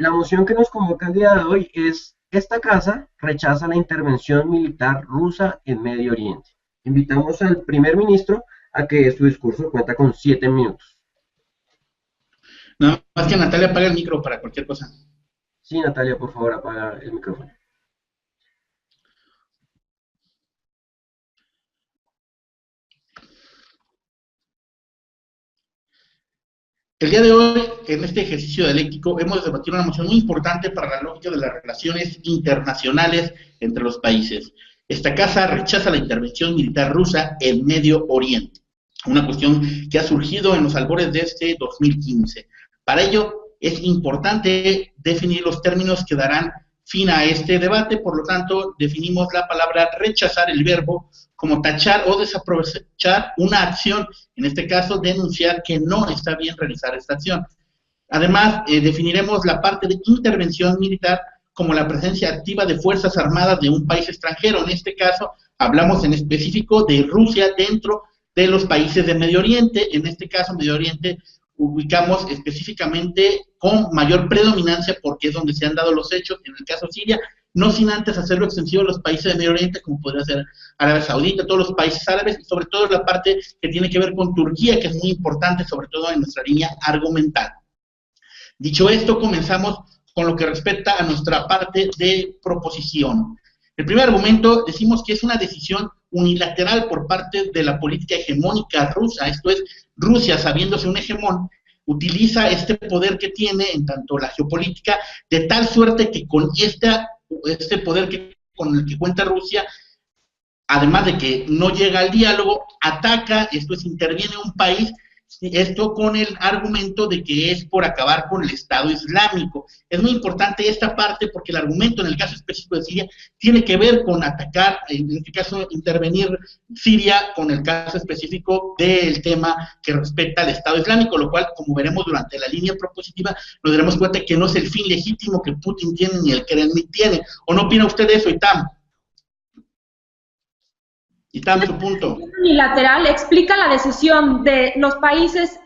la moción que nos convoca el día de hoy es: esta casa rechaza la intervención militar rusa en Medio Oriente. Invitamos al primer ministro a que su discurso cuenta con 7 minutos. Nada más que Natalia apague el micro para cualquier cosa. Sí, Natalia, por favor, apaga el micrófono. El día de hoy, en este ejercicio dialéctico, hemos debatido una moción muy importante para la lógica de las relaciones internacionales entre los países. Esta casa rechaza la intervención militar rusa en Medio Oriente, una cuestión que ha surgido en los albores de este 2015. Para ello, es importante definir los términos que darán fin a este debate, por lo tanto, definimos la palabra rechazar, el verbo, como tachar o desaprovechar una acción, en este caso denunciar que no está bien realizar esta acción. Además, definiremos la parte de intervención militar como la presencia activa de fuerzas armadas de un país extranjero. En este caso, hablamos en específico de Rusia dentro de los países de Medio Oriente. En este caso, Medio Oriente ubicamos específicamente con mayor predominancia porque es donde se han dado los hechos, en el caso Siria, no sin antes hacerlo extensivo a los países de Medio Oriente, como podría ser Arabia Saudita, todos los países árabes, y sobre todo la parte que tiene que ver con Turquía, que es muy importante, sobre todo en nuestra línea argumental. Dicho esto, comenzamos con lo que respecta a nuestra parte de proposición. El primer argumento, decimos que es una decisión unilateral por parte de la política hegemónica rusa, esto es, Rusia, sabiéndose un hegemón, utiliza este poder que tiene en tanto la geopolítica, de tal suerte que con este poder con el que cuenta Rusia, además de que no llega al diálogo, ataca, esto es, interviene un país, esto con el argumento de que es por acabar con el Estado Islámico. Es muy importante esta parte porque el argumento en el caso específico de Siria tiene que ver con atacar, en este caso intervenir Siria con el caso específico del tema que respecta al Estado Islámico, lo cual, como veremos durante la línea propositiva, nos daremos cuenta que no es el fin legítimo que Putin tiene ni el Kremlin tiene. ¿O no opina usted de eso, Itam? Su punto. Unilateral explica la decisión de los países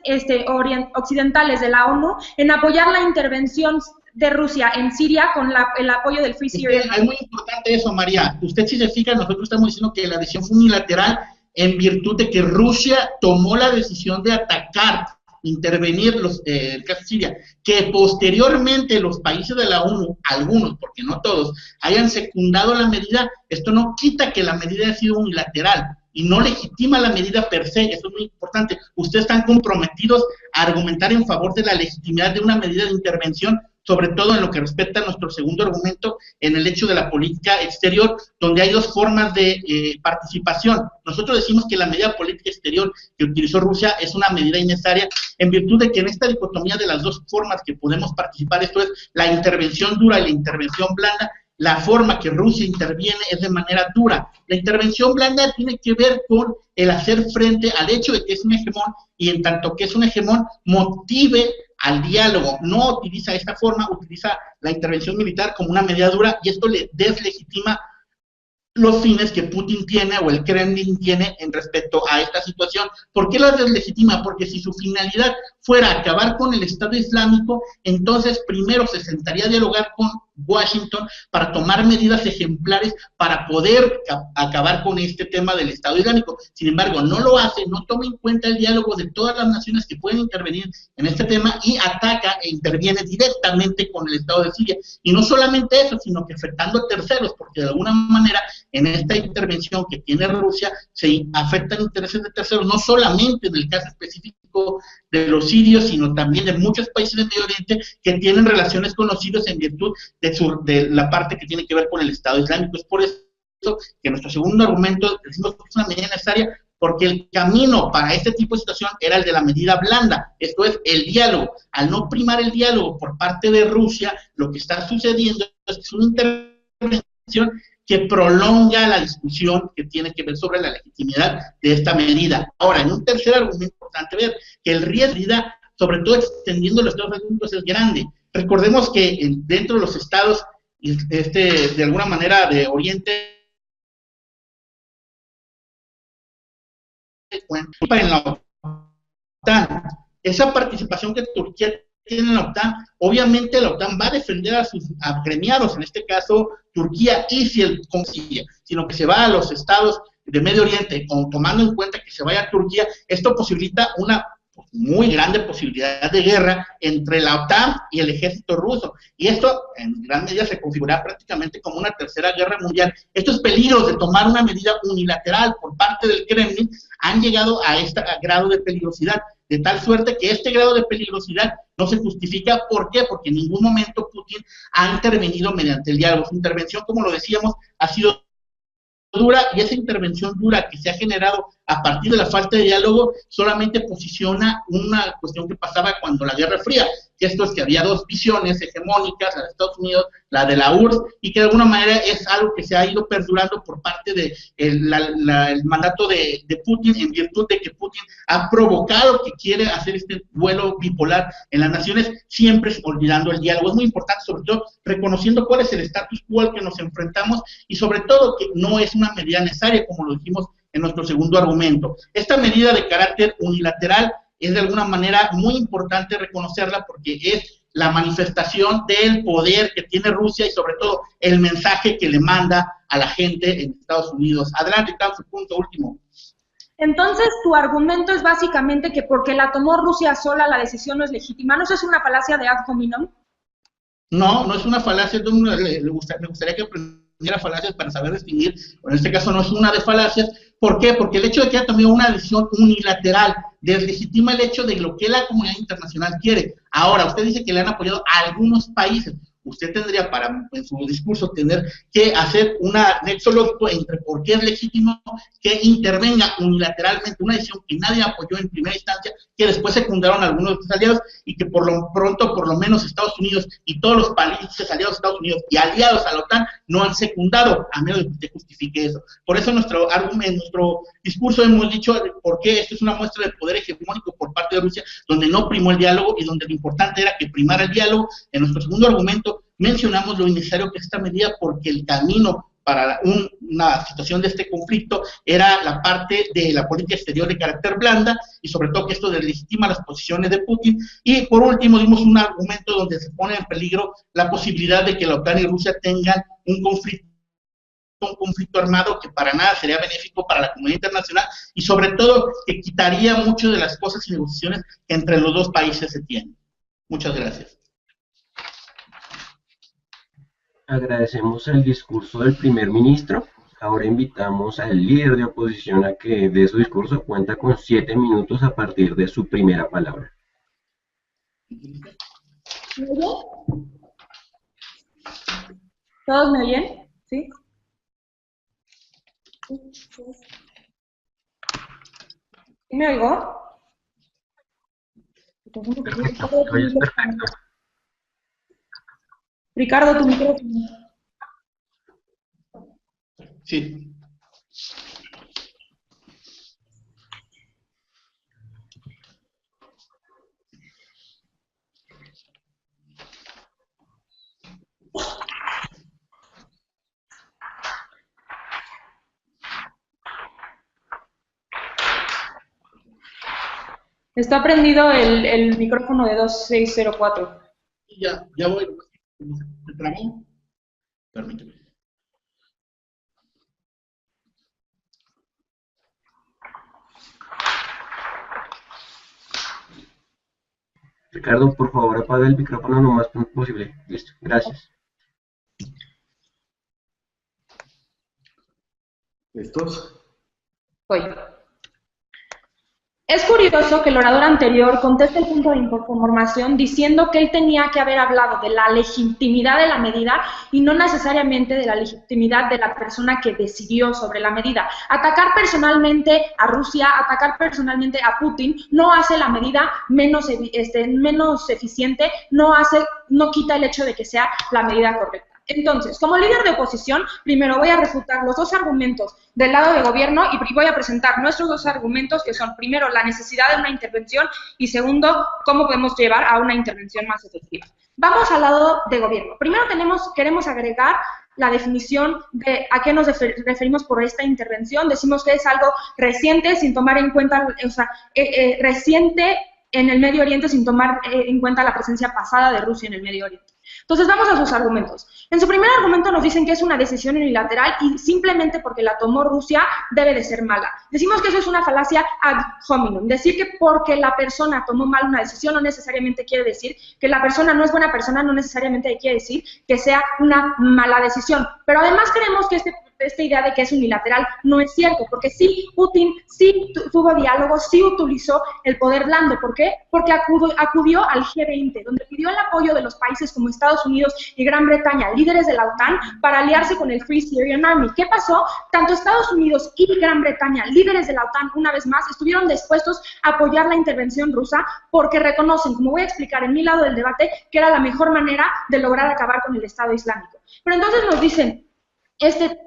occidentales de la ONU en apoyar la intervención de Rusia en Siria con el apoyo del Free Syrian. Es muy importante eso, María. Usted, si se fija, nosotros estamos diciendo que la decisión fue unilateral en virtud de que Rusia tomó la decisión de atacar, intervenir el caso de Siria, que posteriormente los países de la ONU, algunos, porque no todos, hayan secundado la medida. Esto no quita que la medida haya sido unilateral y no legitima la medida per se. Eso es muy importante. Ustedes están comprometidos a argumentar en favor de la legitimidad de una medida de intervención, sobre todo en lo que respecta a nuestro segundo argumento, en el hecho de la política exterior, donde hay dos formas de participación. Nosotros decimos que la medida política exterior que utilizó Rusia es una medida innecesaria, en virtud de que en esta dicotomía de las dos formas que podemos participar, esto es, la intervención dura y la intervención blanda, la forma que Rusia interviene es de manera dura. La intervención blanda tiene que ver con el hacer frente al hecho de que es un hegemón, y en tanto que es un hegemón, motive al diálogo. No utiliza esta forma, utiliza la intervención militar como una medida dura, y esto le deslegitima los fines que Putin tiene o el Kremlin tiene en respecto a esta situación. ¿Por qué la deslegitima? Porque si su finalidad fuera acabar con el Estado Islámico, entonces primero se sentaría a dialogar con Washington para tomar medidas ejemplares para poder acabar con este tema del Estado Islámico. Sin embargo, no lo hace, no toma en cuenta el diálogo de todas las naciones que pueden intervenir en este tema y ataca e interviene directamente con el Estado de Siria. Y no solamente eso, sino que afectando a terceros, porque de alguna manera en esta intervención que tiene Rusia se afectan intereses de terceros, no solamente en el caso específico de los sirios, sino también de muchos países del Medio Oriente que tienen relaciones con los sirios en virtud de la parte que tiene que ver con el Estado Islámico. Es por eso que nuestro segundo argumento decimos que es una medida necesaria, porque el camino para este tipo de situación era el de la medida blanda, esto es, el diálogo. Al no primar el diálogo por parte de Rusia, lo que está sucediendo es que es una intervención que prolonga la discusión que tiene que ver sobre la legitimidad de esta medida. Ahora, en un tercer argumento importante ver que el riesgo de medida, sobre todo extendiendo los Estados Unidos, es grande. Recordemos que dentro de los estados, de alguna manera, de Oriente, en la OTAN, esa participación que Turquía tiene la OTAN, obviamente la OTAN va a defender a sus agremiados, en este caso Turquía, y si el consigue, sino que se va a los estados de Medio Oriente, tomando en cuenta que se vaya a Turquía, esto posibilita una muy grande posibilidad de guerra entre la OTAN y el ejército ruso, y esto en gran medida se configura prácticamente como una tercera guerra mundial. Estos peligros de tomar una medida unilateral por parte del Kremlin han llegado a este grado de peligrosidad, de tal suerte que este grado de peligrosidad no se justifica. ¿Por qué? Porque en ningún momento Putin ha intervenido mediante el diálogo. Su intervención, como lo decíamos, ha sido dura, y esa intervención dura que se ha generado a partir de la falta de diálogo solamente posiciona una cuestión que pasaba cuando la Guerra Fría, que esto es que había dos visiones hegemónicas, la de Estados Unidos, la de la URSS, y que de alguna manera es algo que se ha ido perdurando por parte de el mandato de Putin, en virtud de que Putin ha provocado que quiere hacer este duelo bipolar en las naciones, siempre olvidando el diálogo. Es muy importante, sobre todo, reconociendo cuál es el status quo al que nos enfrentamos, y sobre todo que no es una medida necesaria, como lo dijimos en nuestro segundo argumento. Esta medida de carácter unilateral es de alguna manera muy importante reconocerla, porque es la manifestación del poder que tiene Rusia, y sobre todo el mensaje que le manda a la gente en Estados Unidos. Adelante, está su punto último. Entonces, tu argumento es básicamente que porque la tomó Rusia sola, la decisión no es legítima. ¿No es una falacia de ad hominem? No, no es una falacia. Me gustaría que aprendiera falacias para saber distinguir. En este caso no es una de falacias. ¿Por qué? Porque el hecho de que haya tomado una decisión unilateral deslegitima el hecho de lo que la comunidad internacional quiere. Ahora, usted dice que le han apoyado a algunos países. Usted tendría en su discurso, tener que hacer un nexo lógico entre por qué es legítimo que intervenga unilateralmente una decisión que nadie apoyó en primera instancia, que después secundaron algunos de sus aliados, y que por lo pronto, por lo menos Estados Unidos y todos los países aliados a Estados Unidos y aliados a la OTAN no han secundado, a menos de que usted justifique eso. Por eso en nuestro discurso hemos dicho por qué esto es una muestra de poder hegemónico por parte de Rusia, donde no primó el diálogo y donde lo importante era que primara el diálogo. En nuestro segundo argumento mencionamos lo innecesario que es esta medida, porque el camino para una situación de este conflicto era la parte de la política exterior de carácter blanda, y sobre todo que esto deslegitima las posiciones de Putin. Y por último dimos un argumento donde se pone en peligro la posibilidad de que la OTAN y Rusia tengan un conflicto armado que para nada sería benéfico para la comunidad internacional, y sobre todo que quitaría mucho de las cosas y negociaciones que entre los dos países se tienen. Muchas gracias. Agradecemos el discurso del primer ministro. Ahora invitamos al líder de oposición a que dé su discurso. Cuenta con 7 minutos a partir de su primera palabra. ¿Me oyen? ¿Todos me oyen? ¿Sí? ¿Sí me oigo? Perfecto, oyes perfecto. Ricardo, tu micrófono. Sí. Está prendido el micrófono de 2604. Ya voy. ¿Se trabó? Permíteme. Ricardo, por favor, apaga el micrófono lo más pronto posible. Listo, gracias. ¿Listos? Voy. Es curioso que el orador anterior conteste el punto de información diciendo que él tenía que haber hablado de la legitimidad de la medida y no necesariamente de la legitimidad de la persona que decidió sobre la medida. Atacar personalmente a Rusia, atacar personalmente a Putin, no hace la medida menos eficiente, no quita el hecho de que sea la medida correcta. Entonces, como líder de oposición, primero voy a refutar los dos argumentos del lado de gobierno y voy a presentar nuestros dos argumentos, que son, primero, la necesidad de una intervención y, segundo, cómo podemos llevar a una intervención más efectiva. Vamos al lado de gobierno. Primero queremos agregar la definición de a qué nos referimos por esta intervención. Decimos que es algo reciente, sin tomar en cuenta, reciente en el Medio Oriente sin tomar en cuenta la presencia pasada de Rusia en el Medio Oriente. Entonces vamos a sus argumentos. En su primer argumento nos dicen que es una decisión unilateral y simplemente porque la tomó Rusia debe de ser mala. Decimos que eso es una falacia ad hominem. Decir que porque la persona tomó mal una decisión no necesariamente quiere decir que la persona no es buena persona, no necesariamente quiere decir que sea una mala decisión. Pero además creemos que esta idea de que es unilateral no es cierto, porque sí, Putin sí tuvo diálogo, sí utilizó el poder blando. ¿Por qué? Porque acudió al G20, donde pidió el apoyo de los países como Estados Unidos y Gran Bretaña, líderes de la OTAN, para aliarse con el Free Syrian Army. ¿Qué pasó? Tanto Estados Unidos y Gran Bretaña, líderes de la OTAN, una vez más, estuvieron dispuestos a apoyar la intervención rusa porque reconocen, como voy a explicar en mi lado del debate, que era la mejor manera de lograr acabar con el Estado Islámico. Pero entonces nos dicen,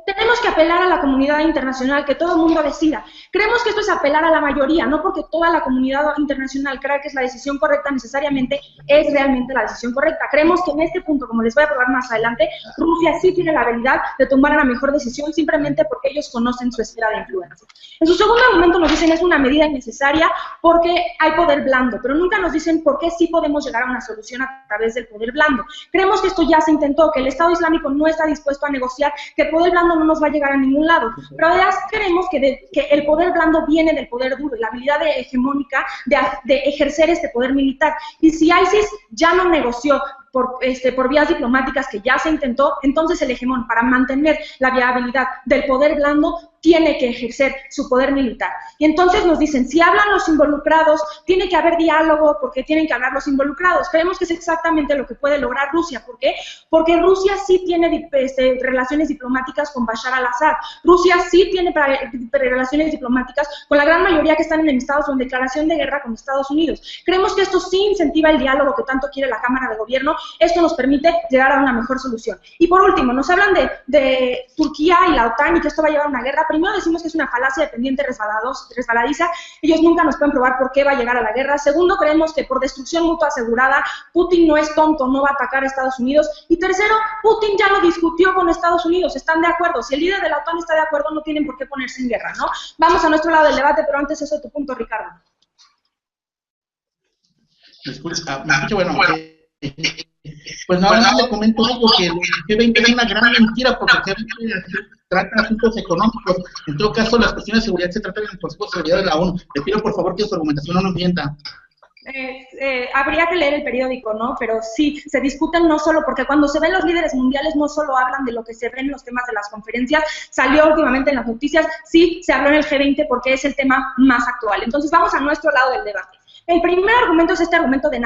tenemos que apelar a la comunidad internacional, que todo el mundo decida. Creemos que esto es apelar a la mayoría, no porque toda la comunidad internacional crea que es la decisión correcta, necesariamente es realmente la decisión correcta. Creemos que en este punto, como les voy a probar más adelante, Rusia sí tiene la habilidad de tomar la mejor decisión simplemente porque ellos conocen su esfera de influencia. En su segundo argumento nos dicen es una medida innecesaria porque hay poder blando, pero nunca nos dicen por qué sí podemos llegar a una solución a través del poder blando. Creemos que esto ya se intentó, que el Estado Islámico no está dispuesto a negociar, que el poder blando no nos va a llegar a ningún lado, pero además creemos que el poder blando viene del poder duro, la habilidad hegemónica de ejercer este poder militar. Y si ISIS ya no negoció por vías diplomáticas, que ya se intentó, entonces el hegemón, para mantener la viabilidad del poder blando, tiene que ejercer su poder militar. Y entonces nos dicen, si hablan los involucrados, tiene que haber diálogo porque tienen que hablar los involucrados. Creemos que es exactamente lo que puede lograr Rusia. ¿Por qué? Porque Rusia sí tiene relaciones diplomáticas con Bashar al-Assad. Rusia sí tiene relaciones diplomáticas con la gran mayoría que están enemistados o en declaración de guerra con Estados Unidos. Creemos que esto sí incentiva el diálogo que tanto quiere la Cámara de Gobierno. Esto nos permite llegar a una mejor solución. Y por último, nos hablan de Turquía y la OTAN y que esto va a llevar a una guerra. Primero decimos que es una falacia de pendiente resbaladiza. Ellos nunca nos pueden probar por qué va a llegar a la guerra. Segundo, creemos que por destrucción mutua asegurada, Putin no es tonto, no va a atacar a Estados Unidos. Y tercero, Putin ya lo discutió con Estados Unidos, están de acuerdo. Si el líder de la OTAN está de acuerdo, no tienen por qué ponerse en guerra, ¿no? Vamos a nuestro lado del debate, pero antes eso tu punto, Ricardo. Me escucha, bueno, pues nada más le comento algo, que el G20 es una gran mentira porque el G20 trata asuntos económicos. En todo caso, las cuestiones de seguridad se tratan en el Consejo de Seguridad de la ONU. Le pido por favor que su argumentación no nos mienta. Habría que leer el periódico, ¿no? Pero sí, se discuten no solo, porque cuando se ven los líderes mundiales no solo hablan de lo que se ve en los temas de las conferencias, salió últimamente en las noticias, sí, se habló en el G20 porque es el tema más actual. Entonces vamos a nuestro lado del debate. El primer argumento es este argumento de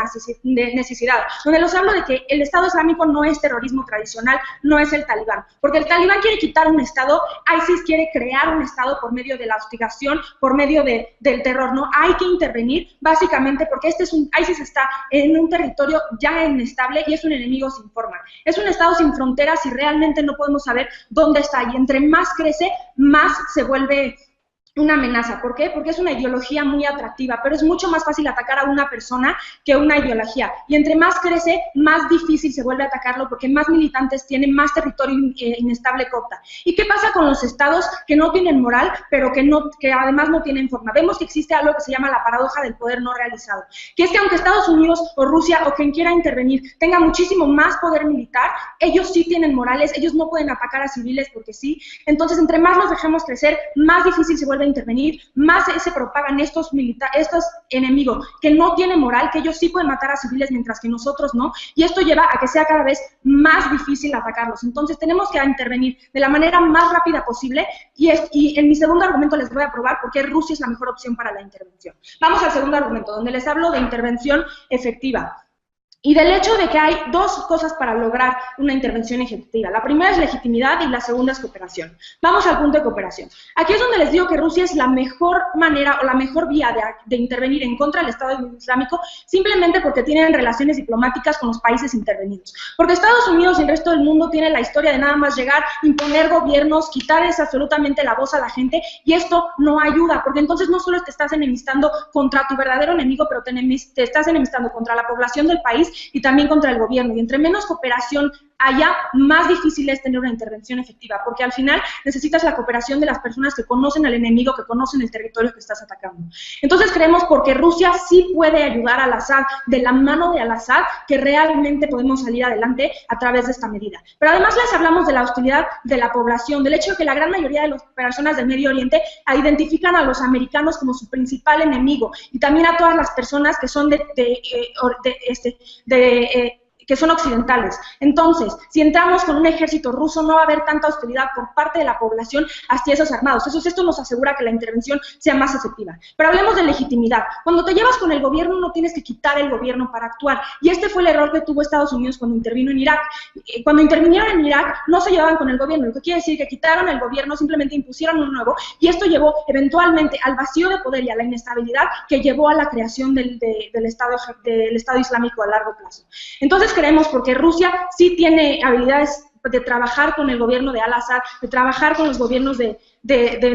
necesidad, donde los hablo de que el Estado Islámico no es terrorismo tradicional, no es el Talibán, porque el Talibán quiere quitar un Estado, ISIS quiere crear un Estado por medio de la hostigación, por medio del terror, ¿no? Hay que intervenir básicamente porque ISIS está en un territorio ya inestable y es un enemigo sin forma. Es un Estado sin fronteras y realmente no podemos saber dónde está, y entre más crece, más se vuelve una amenaza. ¿Por qué? Porque es una ideología muy atractiva, pero es mucho más fácil atacar a una persona que una ideología. Y entre más crece, más difícil se vuelve a atacarlo porque más militantes tienen, más territorio inestable copta. ¿Y qué pasa con los estados que no tienen moral, pero que además no tienen forma? Vemos que existe algo que se llama la paradoja del poder no realizado, que es que aunque Estados Unidos o Rusia o quien quiera intervenir tenga muchísimo más poder militar, ellos sí tienen morales, ellos no pueden atacar a civiles porque sí. Entonces, entre más los dejemos crecer, más difícil se vuelve intervenir, más se propagan estos enemigos que no tienen moral, que ellos sí pueden matar a civiles mientras que nosotros no, y esto lleva a que sea cada vez más difícil atacarlos. Entonces tenemos que intervenir de la manera más rápida posible, y en mi segundo argumento les voy a probar por qué Rusia es la mejor opción para la intervención. Vamos al segundo argumento, donde les hablo de intervención efectiva. Y del hecho de que hay dos cosas para lograr una intervención efectiva. La primera es legitimidad y la segunda es cooperación. Vamos al punto de cooperación. Aquí es donde les digo que Rusia es la mejor manera o la mejor vía de intervenir en contra del Estado Islámico, simplemente porque tienen relaciones diplomáticas con los países intervenidos. Porque Estados Unidos y el resto del mundo tienen la historia de nada más llegar, imponer gobiernos, quitarles absolutamente la voz a la gente, y esto no ayuda, porque entonces no solo te estás enemistando contra tu verdadero enemigo, pero te estás enemistando contra la población del país y también contra el gobierno. Y entre menos cooperación haya, más difícil es tener una intervención efectiva, porque al final necesitas la cooperación de las personas que conocen al enemigo, que conocen el territorio que estás atacando. Entonces creemos, porque Rusia sí puede ayudar al Assad, de la mano de al-Assad, que realmente podemos salir adelante a través de esta medida. Pero además les hablamos de la hostilidad de la población, del hecho de que la gran mayoría de las personas del Medio Oriente identifican a los americanos como su principal enemigo, y también a todas las personas que son que son occidentales. Entonces, si entramos con un ejército ruso, no va a haber tanta hostilidad por parte de la población hacia esos armados. Esto nos asegura que la intervención sea más efectiva. Pero hablemos de legitimidad. Cuando te llevas con el gobierno, no tienes que quitar el gobierno para actuar. Y este fue el error que tuvo Estados Unidos cuando intervino en Irak. Cuando intervinieron en Irak, no se llevaban con el gobierno, lo que quiere decir que quitaron el gobierno, simplemente impusieron un nuevo, y esto llevó eventualmente al vacío de poder y a la inestabilidad que llevó a la creación del Estado Islámico a largo plazo. Entonces, creemos, porque Rusia sí tiene habilidades de trabajar con el gobierno de al-Assad, de trabajar con los gobiernos del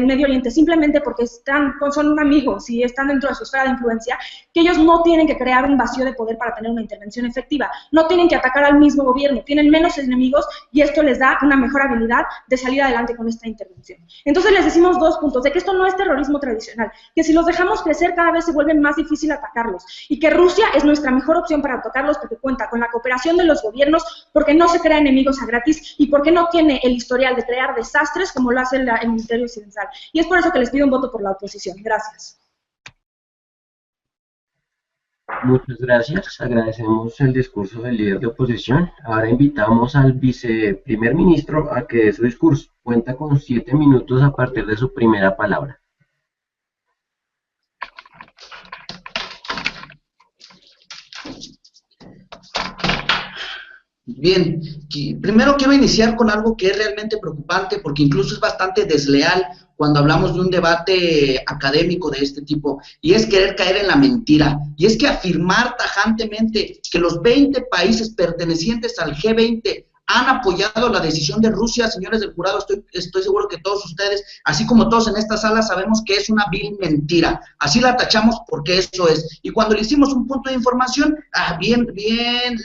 Medio Oriente, simplemente porque son amigos y están dentro de su esfera de influencia, que ellos no tienen que crear un vacío de poder para tener una intervención efectiva, no tienen que atacar al mismo gobierno, tienen menos enemigos y esto les da una mejor habilidad de salir adelante con esta intervención. Entonces les decimos dos puntos, de que esto no es terrorismo tradicional, que si los dejamos crecer cada vez se vuelve más difícil atacarlos, y que Rusia es nuestra mejor opción para atacarlos porque cuenta con la cooperación de los gobiernos, porque no se crea enemigos a gratis y porque no tiene el historial de crear desastres como lo hace el Imperio Occidental. Y es por eso que les pido un voto por la oposición. Gracias. Muchas gracias. Agradecemos el discurso del líder de oposición. Ahora invitamos al viceprimer ministro a que dé su discurso. Cuenta con 7 minutos a partir de su primera palabra. Bien, primero quiero iniciar con algo que es realmente preocupante, porque incluso es bastante desleal cuando hablamos de un debate académico de este tipo, y es querer caer en la mentira, y es que afirmar tajantemente que los 20 países pertenecientes al G20 han apoyado la decisión de Rusia, señores del jurado, estoy seguro que todos ustedes, así como todos en esta sala, sabemos que es una vil mentira. Así la tachamos porque eso es. Y cuando le hicimos un punto de información, bien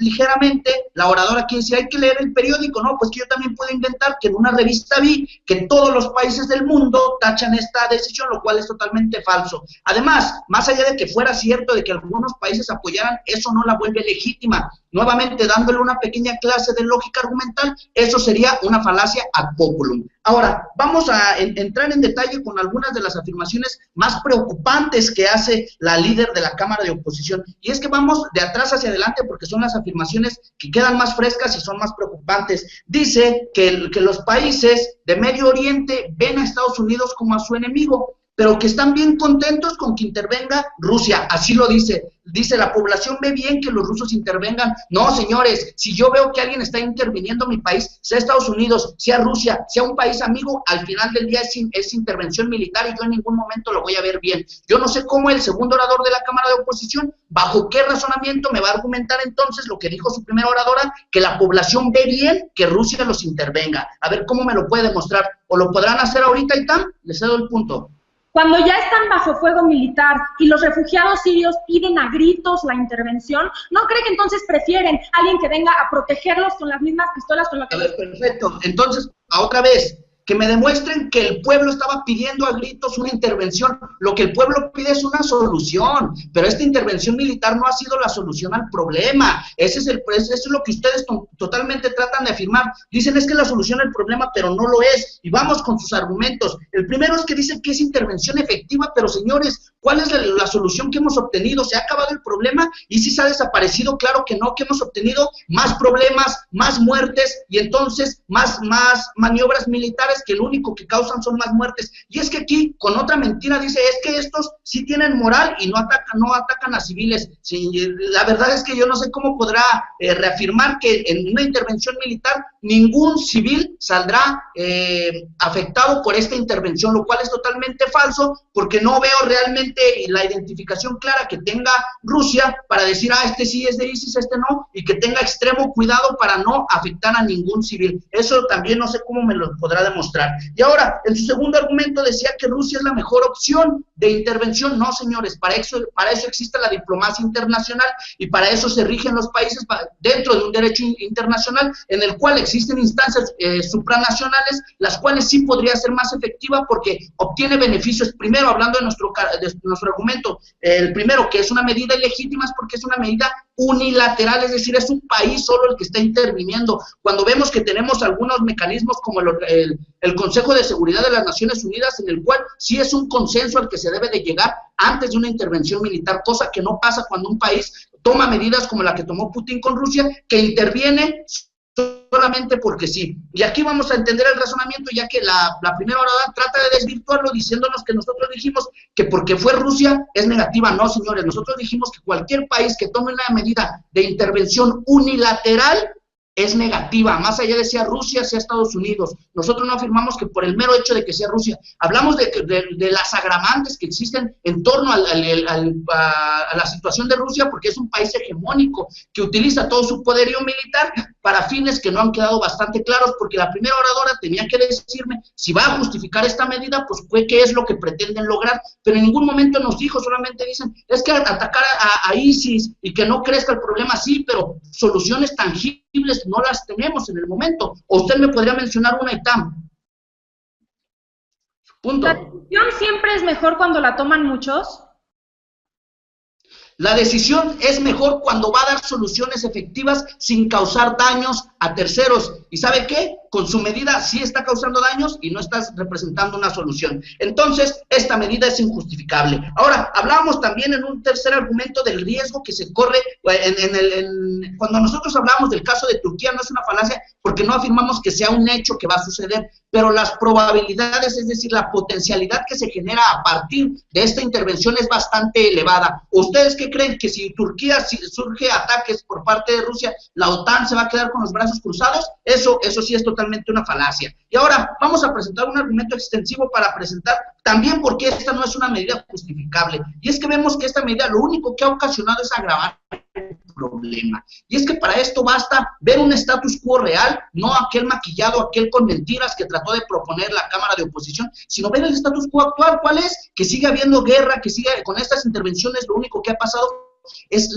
ligeramente, la oradora aquí decía, hay que leer el periódico, ¿no? Pues que yo también puedo inventar que en una revista vi que todos los países del mundo tachan esta decisión, lo cual es totalmente falso. Además, más allá de que fuera cierto de que algunos países apoyaran, eso no la vuelve legítima. Nuevamente, dándole una pequeña clase de lógica argumental, eso sería una falacia ad populum. Ahora, vamos a entrar en detalle con algunas de las afirmaciones más preocupantes que hace la líder de la Cámara de Oposición, y es que vamos de atrás hacia adelante porque son las afirmaciones que quedan más frescas y son más preocupantes. Dice que los países de Medio Oriente ven a Estados Unidos como a su enemigo, pero que están bien contentos con que intervenga Rusia, así lo dice. Dice, la población ve bien que los rusos intervengan. No, señores, si yo veo que alguien está interviniendo en mi país, sea Estados Unidos, sea Rusia, sea un país amigo, al final del día es intervención militar y yo en ningún momento lo voy a ver bien. Yo no sé cómo el segundo orador de la Cámara de Oposición, bajo qué razonamiento me va a argumentar entonces lo que dijo su primera oradora, que la población ve bien que Rusia los intervenga. A ver cómo me lo puede demostrar. ¿O lo podrán hacer ahorita, Itam? Les cedo el punto. Cuando ya están bajo fuego militar y los refugiados sirios piden a gritos la intervención, ¿no cree que entonces prefieren a alguien que venga a protegerlos con las mismas pistolas con las que... A ver, perfecto. Entonces, otra vez, que me demuestren que el pueblo estaba pidiendo a gritos una intervención. Lo que el pueblo pide es una solución, pero esta intervención militar no ha sido la solución al problema. Eso es lo que ustedes totalmente tratan de afirmar. Dicen es que la solución al problema, pero no lo es. Y vamos con sus argumentos. El primero es que dicen que es intervención efectiva, pero señores, ¿cuál es la solución que hemos obtenido? ¿Se ha acabado el problema? ¿Y si se ha desaparecido? Claro que no, que hemos obtenido más problemas, más muertes y entonces más maniobras militares que lo único que causan son más muertes. Y es que aquí, con otra mentira, dice, es que estos sí tienen moral y no atacan a civiles. Sí, la verdad es que yo no sé cómo podrá reafirmar que en una intervención militar ningún civil saldrá afectado por esta intervención, lo cual es totalmente falso, porque no veo realmente la identificación clara que tenga Rusia para decir, este sí es de ISIS, este no, y que tenga extremo cuidado para no afectar a ningún civil. Eso también no sé cómo me lo podrá demostrar. Y ahora, en su segundo argumento decía que Rusia es la mejor opción de intervención. No, señores, para eso existe la diplomacia internacional y para eso se rigen los países dentro de un derecho internacional en el cual existen instancias supranacionales, las cuales sí podría ser más efectiva porque obtiene beneficios. Primero, hablando de nuestro argumento, el primero, que es una medida ilegítima, es porque es una medida unilateral, es decir, es un país solo el que está interviniendo. Cuando vemos que tenemos algunos mecanismos como el Consejo de Seguridad de las Naciones Unidas, en el cual sí es un consenso al que se debe de llegar antes de una intervención militar, cosa que no pasa cuando un país toma medidas como la que tomó Putin con Rusia, que interviene solamente porque sí. Y aquí vamos a entender el razonamiento, ya que la primera hora trata de desvirtuarlo diciéndonos que nosotros dijimos que porque fue Rusia es negativa. No, señores, nosotros dijimos que cualquier país que tome una medida de intervención unilateral es negativa, más allá de sea Rusia, sea Estados Unidos. Nosotros no afirmamos que por el mero hecho de que sea Rusia. Hablamos de las agravantes que existen en torno a la situación de Rusia, porque es un país hegemónico que utiliza todo su poderío militar para fines que no han quedado bastante claros, porque la primera oradora tenía que decirme si va a justificar esta medida, pues qué es lo que pretenden lograr, pero en ningún momento nos dijo, solamente dicen, es que atacar a ISIS y que no crezca el problema, sí, pero soluciones tangibles no las tenemos en el momento. O usted me podría mencionar una, ITAM. Punto. ¿La decisión siempre es mejor cuando la toman muchos? La decisión es mejor cuando va a dar soluciones efectivas sin causar daños a terceros. ¿Y sabe qué? Con su medida sí está causando daños y no está representando una solución. Entonces, esta medida es injustificable. Ahora, hablamos también en un tercer argumento del riesgo que se corre cuando nosotros hablamos del caso de Turquía, no es una falacia porque no afirmamos que sea un hecho que va a suceder, pero las probabilidades, es decir, la potencialidad que se genera a partir de esta intervención es bastante elevada. ¿Ustedes qué creen? ¿Que si Turquía surge ataques por parte de Rusia, la OTAN se va a quedar con los brazos cruzados? Eso sí es totalmente una falacia. Y ahora vamos a presentar un argumento extensivo para presentar también por qué esta no es una medida justificable. Y es que vemos que esta medida lo único que ha ocasionado es agravar el problema. Y es que para esto basta ver un status quo real, no aquel maquillado, aquel con mentiras que trató de proponer la Cámara de Oposición, sino ver el status quo actual. ¿Cuál es? Que sigue habiendo guerra, que sigue con estas intervenciones, lo único que ha pasado es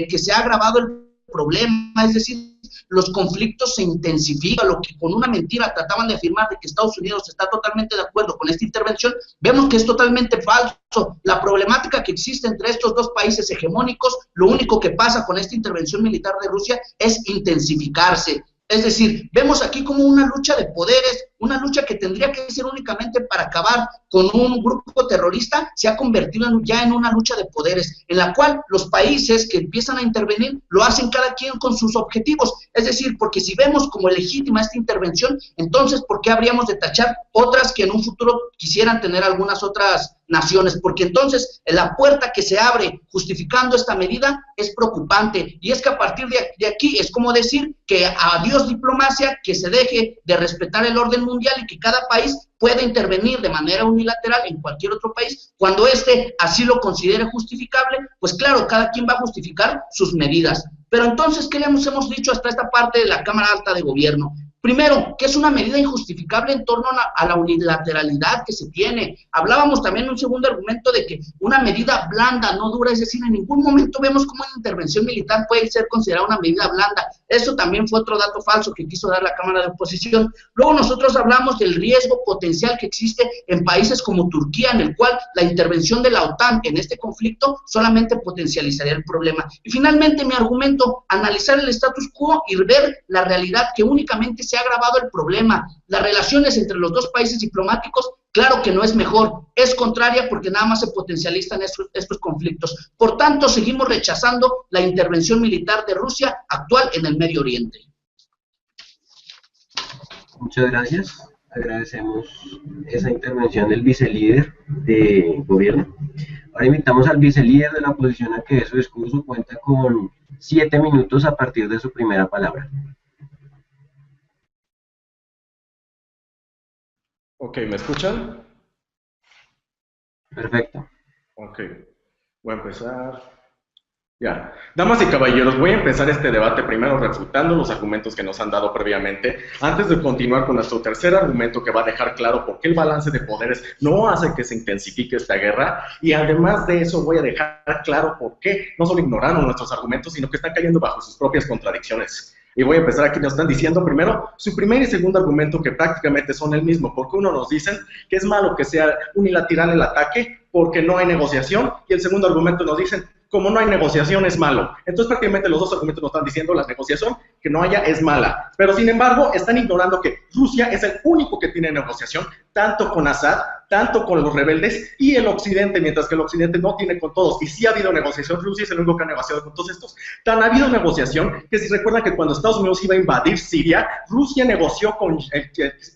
que se ha agravado el problema, es decir, los conflictos se intensifican, lo que con una mentira trataban de afirmar de que Estados Unidos está totalmente de acuerdo con esta intervención, vemos que es totalmente falso. La problemática que existe entre estos dos países hegemónicos, lo único que pasa con esta intervención militar de Rusia es intensificarse. Es decir, vemos aquí como una lucha de poderes, una lucha que tendría que ser únicamente para acabar con un grupo terrorista, se ha convertido ya en una lucha de poderes, en la cual los países que empiezan a intervenir lo hacen cada quien con sus objetivos. Es decir, porque si vemos como legítima esta intervención, entonces ¿por qué habríamos de tachar otras que en un futuro quisieran tener algunas otras naciones? Porque entonces la puerta que se abre justificando esta medida es preocupante, y es que a partir de aquí es como decir que adiós diplomacia, que se deje de respetar el orden mundial y que cada país pueda intervenir de manera unilateral en cualquier otro país cuando éste así lo considere justificable. Pues claro, cada quien va a justificar sus medidas. Pero entonces, ¿qué le hemos dicho hasta esta parte de la Cámara Alta de Gobierno? Primero, que es una medida injustificable en torno a la unilateralidad que se tiene. Hablábamos también en un segundo argumento de que una medida blanda, no dura, es decir, en ningún momento vemos cómo una intervención militar puede ser considerada una medida blanda. Eso también fue otro dato falso que quiso dar la Cámara de Oposición. Luego nosotros hablamos del riesgo potencial que existe en países como Turquía, en el cual la intervención de la OTAN en este conflicto solamente potencializaría el problema. Y finalmente mi argumento, analizar el status quo y ver la realidad que únicamente se ha agravado el problema. Las relaciones entre los dos países diplomáticos, claro que no es mejor, es contraria porque nada más se potencializan estos conflictos. Por tanto, seguimos rechazando la intervención militar de Rusia actual en el Medio Oriente. Muchas gracias. Agradecemos esa intervención del vicelíder de gobierno. Ahora invitamos al vicelíder de la oposición a que dé su discurso. Cuenta con 7 minutos a partir de su primera palabra. Ok, ¿me escuchan? Perfecto. Ok, voy a empezar. Ya, damas y caballeros, voy a empezar este debate primero refutando los argumentos que nos han dado previamente, antes de continuar con nuestro tercer argumento que va a dejar claro por qué el balance de poderes no hace que se intensifique esta guerra, y además de eso voy a dejar claro por qué no solo ignoraron nuestros argumentos, sino que están cayendo bajo sus propias contradicciones. Y voy a empezar aquí, nos están diciendo primero su primer y segundo argumento que prácticamente son el mismo, porque uno nos dicen que es malo que sea unilateral el ataque porque no hay negociación, y el segundo argumento nos dicen como no hay negociación es malo. Entonces prácticamente los dos argumentos nos están diciendo la negociación que no haya es mala. Pero sin embargo están ignorando que Rusia es el único que tiene negociación, tanto con Assad, tanto con los rebeldes y el occidente, mientras que el occidente no tiene con todos. Y sí ha habido negociación, Rusia es el único que ha negociado con todos estos. Tan ha habido negociación que si recuerdan que cuando Estados Unidos iba a invadir Siria, Rusia negoció con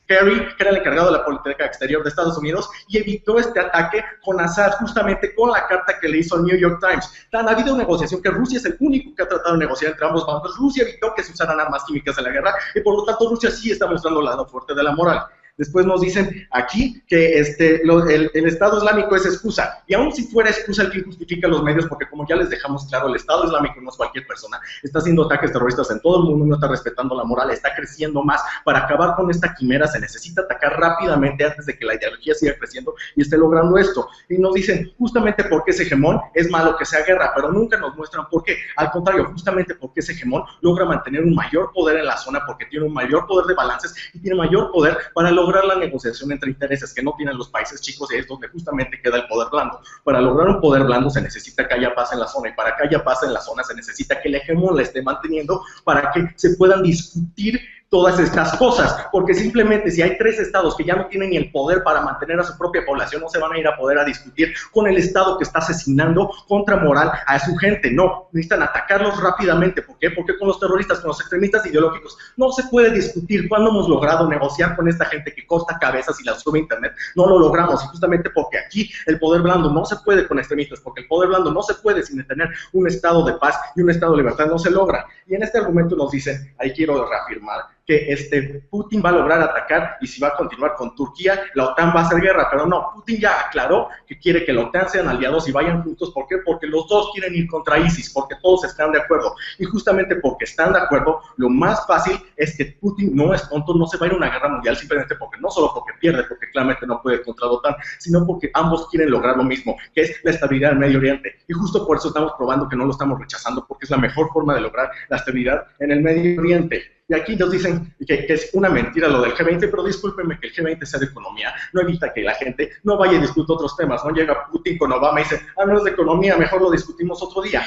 Kerry, que era el encargado de la política exterior de Estados Unidos, y evitó este ataque con Assad justamente con la carta que le hizo el New York Times. Tan ha habido negociación que Rusia es el único que ha tratado de negociar entre ambos bandos. Rusia evitó que se usaran armas químicas en la guerra y por lo tanto Rusia sí está mostrando el lado fuerte de la moral. Después nos dicen aquí que el Estado Islámico es excusa, y aun si fuera excusa el que justifica los medios, porque como ya les dejamos claro, el Estado Islámico no es cualquier persona, está haciendo ataques terroristas en todo el mundo, no está respetando la moral, está creciendo más. Para acabar con esta quimera se necesita atacar rápidamente antes de que la ideología siga creciendo y esté logrando esto. Y nos dicen justamente porque ese hegemón es malo que sea guerra, pero nunca nos muestran por qué. Al contrario, justamente porque ese hegemón logra mantener un mayor poder en la zona, porque tiene un mayor poder de balances y tiene mayor poder para lograr la negociación entre intereses que no tienen los países chicos, y es donde justamente queda el poder blando. Para lograr un poder blando se necesita que haya paz en la zona, y para que haya paz en la zona se necesita que el hegemón la esté manteniendo para que se puedan discutir todas estas cosas, porque simplemente si hay tres estados que ya no tienen ni el poder para mantener a su propia población, no se van a ir a poder a discutir con el estado que está asesinando contra moral a su gente. No, necesitan atacarlos rápidamente. ¿Por qué? Porque con los terroristas, con los extremistas ideológicos no se puede discutir. Cuando hemos logrado negociar con esta gente que corta cabezas y las sube a internet, no lo logramos, y justamente porque aquí el poder blando no se puede con extremistas, porque el poder blando no se puede sin tener un estado de paz y un estado de libertad, no se logra. Y en este argumento nos dicen, ahí quiero reafirmar, que Putin va a lograr atacar, y si va a continuar con Turquía, la OTAN va a hacer guerra. Pero no, Putin ya aclaró que quiere que la OTAN sean aliados y vayan juntos. ¿Por qué? Porque los dos quieren ir contra ISIS, porque todos están de acuerdo. Y justamente porque están de acuerdo, lo más fácil es que Putin no es tonto, no se va a ir a una guerra mundial simplemente porque, no solo porque pierde, porque claramente no puede contra la OTAN, sino porque ambos quieren lograr lo mismo, que es la estabilidad en Medio Oriente. Y justo por eso estamos probando que no lo estamos rechazando, porque es la mejor forma de lograr la estabilidad en el Medio Oriente. Y aquí nos dicen que es una mentira lo del G20, pero discúlpenme, que el G20 sea de economía no evita que la gente no vaya y discuta otros temas. No llega Putin con Obama y dice, no es de economía, mejor lo discutimos otro día.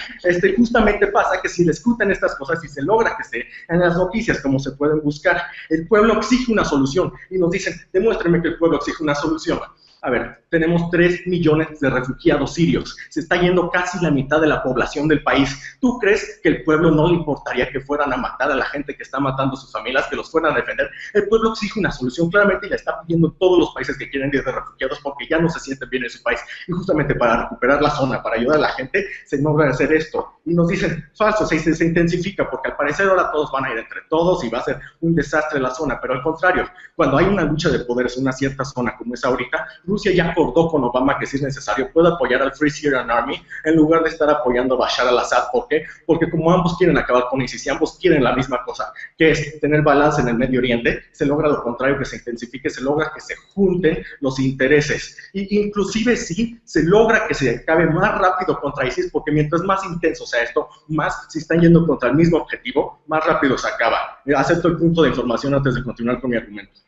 Justamente pasa que si discuten estas cosas y se logra que esté en las noticias, como se pueden buscar, el pueblo exige una solución, y nos dicen, demuéstrenme que el pueblo exige una solución. A ver, tenemos 3 millones de refugiados sirios. Se está yendo casi la mitad de la población del país. ¿Tú crees que el pueblo no le importaría que fueran a matar a la gente que está matando a sus familias, que los fueran a defender? El pueblo exige una solución claramente y la está pidiendo todos los países que quieren ir de refugiados porque ya no se sienten bien en su país. Y justamente para recuperar la zona, para ayudar a la gente, se logra hacer esto. Y nos dicen, falso, se intensifica porque al parecer ahora todos van a ir entre todos y va a ser un desastre la zona. Pero al contrario, cuando hay una lucha de poderes en una cierta zona como es ahorita, Rusia ya acordó con Obama que si es necesario puede apoyar al Free Syrian Army en lugar de estar apoyando a Bashar al-Assad. ¿Por qué? Porque como ambos quieren acabar con ISIS y ambos quieren la misma cosa, que es tener balance en el Medio Oriente, se logra lo contrario, que se intensifique, se logra que se junten los intereses. Y inclusive sí, se logra que se acabe más rápido contra ISIS, porque mientras más intenso sea esto, más se están yendo contra el mismo objetivo, más rápido se acaba. Acepto el punto de información antes de continuar con mi argumento.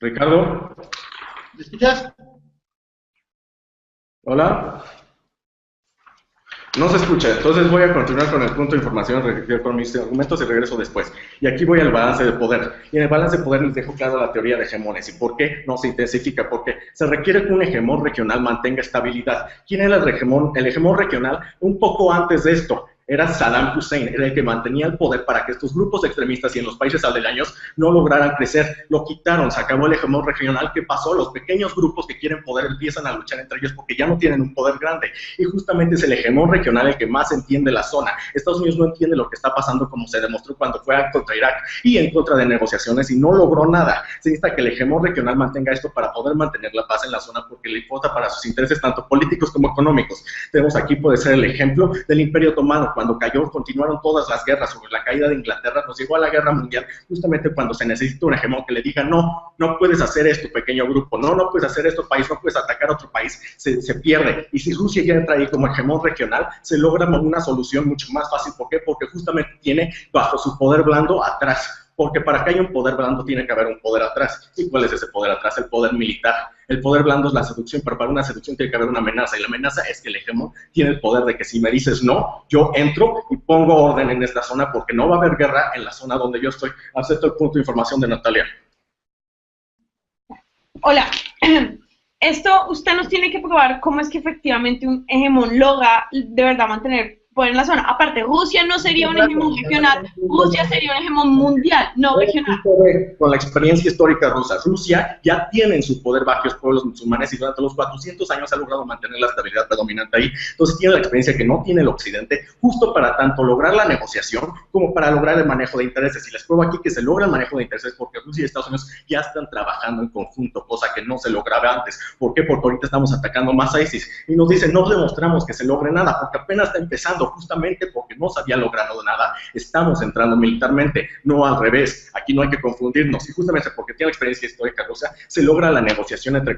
Ricardo. ¿Me escuchas? Hola. No se escucha, entonces voy a continuar con el punto de información, con mis argumentos y regreso después. Y aquí voy al balance de poder. Y en el balance de poder les dejo claro la teoría de hegemones y por qué no se intensifica. Porque se requiere que un hegemón regional mantenga estabilidad. ¿Quién era el hegemón? El hegemón regional un poco antes de esto Era Saddam Hussein, era el que mantenía el poder para que estos grupos extremistas y en los países aledaños no lograran crecer. Lo quitaron, se acabó el hegemón regional. ¿Qué pasó? Los pequeños grupos que quieren poder empiezan a luchar entre ellos porque ya no tienen un poder grande. Y justamente es el hegemón regional el que más entiende la zona. Estados Unidos no entiende lo que está pasando, como se demostró cuando fue contra Irak y en contra de negociaciones, y no logró nada. Se necesita que el hegemón regional mantenga esto para poder mantener la paz en la zona, porque le importa para sus intereses tanto políticos como económicos. Tenemos aquí, puede ser el ejemplo del Imperio Otomano. Cuando cayó, continuaron todas las guerras. Sobre la caída de Inglaterra nos llegó a la guerra mundial, justamente cuando se necesita un hegemón que le diga: no, no puedes hacer esto, pequeño grupo, no, no puedes hacer esto, país, no puedes atacar a otro país, se pierde. Y si Rusia ya entra ahí como hegemón regional, se logra una solución mucho más fácil. ¿Por qué? Porque justamente tiene bajo su poder blando atrás. Porque para que haya un poder blando tiene que haber un poder atrás. ¿Y cuál es ese poder atrás? El poder militar. El poder blando es la seducción, pero para una seducción tiene que haber una amenaza, y la amenaza es que el hegemón tiene el poder de que si me dices no, yo entro y pongo orden en esta zona, porque no va a haber guerra en la zona donde yo estoy. Acepto el punto de información de Natalia. Hola, esto usted nos tiene que probar cómo es que efectivamente un hegemón logra de verdad mantener poder en la zona. Aparte, Rusia no sería un hegemón regional, Rusia sería un hegemón mundial, no regional. Con la experiencia histórica rusa, Rusia ya tiene en su poder varios pueblos musulmanes y durante los 400 años ha logrado mantener la estabilidad predominante ahí. Entonces tiene la experiencia que no tiene el Occidente, justo para tanto lograr la negociación como para lograr el manejo de intereses. Y les pruebo aquí que se logra el manejo de intereses porque Rusia y Estados Unidos ya están trabajando en conjunto, cosa que no se lograba antes. ¿Por qué? Porque ahorita estamos atacando más a ISIS y nos dicen: no demostramos que se logre nada, porque apenas está empezando, justamente porque no se había logrado nada. Estamos entrando militarmente, no al revés. Aquí no hay que confundirnos, y justamente porque tiene experiencia histórica rusa, se logra la negociación entre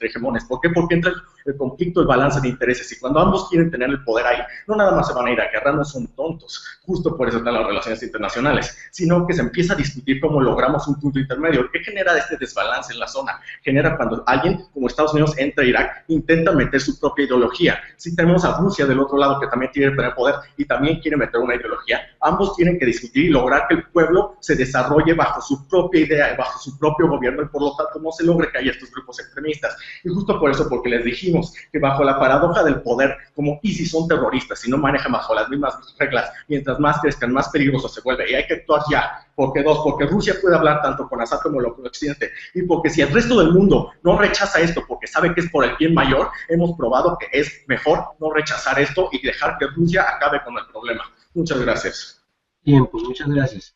hegemones. ¿Por qué? Porque entra el conflicto, el balance de intereses, y cuando ambos quieren tener el poder ahí, no nada más se van a ir a guerra, no son tontos, justo por eso están las relaciones internacionales, sino que se empieza a discutir cómo logramos un punto intermedio. ¿Qué genera este desbalance en la zona? Genera cuando alguien como Estados Unidos entra a Irak, intenta meter su propia ideología. Si tenemos a Rusia del otro lado, que también quiere tener poder y también quiere meter una ideología, ambos tienen que discutir y lograr que el pueblo se desarrolle bajo su propia idea, bajo su propio gobierno, y por lo tanto no se logre que haya estos grupos extremistas. Y justo por eso, porque les dijimos que bajo la paradoja del poder, como ISIS son terroristas y no manejan bajo las mismas reglas, mientras más crezcan, más peligroso se vuelve, y hay que actuar ya. Porque porque Rusia puede hablar tanto con Assad como con Occidente, y porque si el resto del mundo no rechaza esto porque sabe que es por el bien mayor, hemos probado que es mejor no rechazar esto y dejar que Rusia acabe con el problema. Muchas gracias. Bien, pues muchas gracias.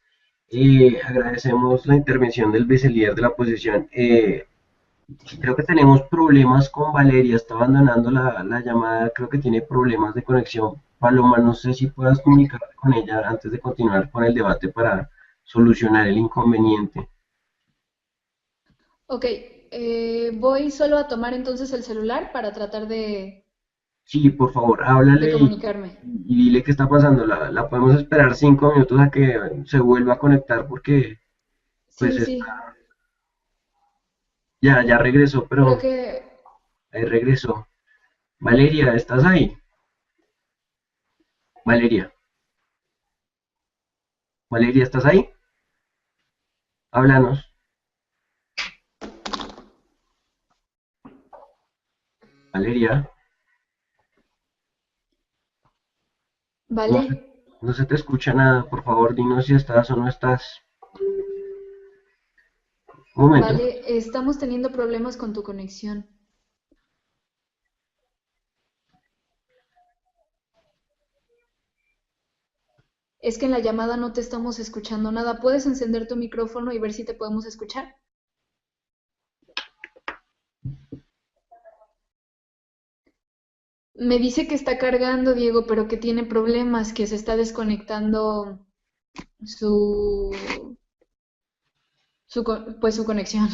Agradecemos la intervención del vicelíder de la oposición. Creo que tenemos problemas con Valeria, está abandonando la llamada, creo que tiene problemas de conexión. Paloma, no sé si puedas comunicarte con ella antes de continuar con el debate para solucionar el inconveniente. Ok, voy solo a tomar entonces el celular para tratar de Sí, por favor, háblale comunicarme. y dile qué está pasando. La podemos esperar 5 minutos a que se vuelva a conectar porque pues Sí, sí, ya regresó, creo pero que ahí regresó. Valeria, ¿estás ahí? Valeria, Valeria, ¿estás ahí? Háblanos. Valeria, no se, vale, no se te escucha nada. Por favor, dinos si estás o no estás. Un momento. vale, estamos teniendo problemas con tu conexión. Es que en la llamada no te estamos escuchando nada. ¿Puedes encender tu micrófono y ver si te podemos escuchar? Me dice que está cargando, Diego, pero que tiene problemas, que se está desconectando su, pues su conexión.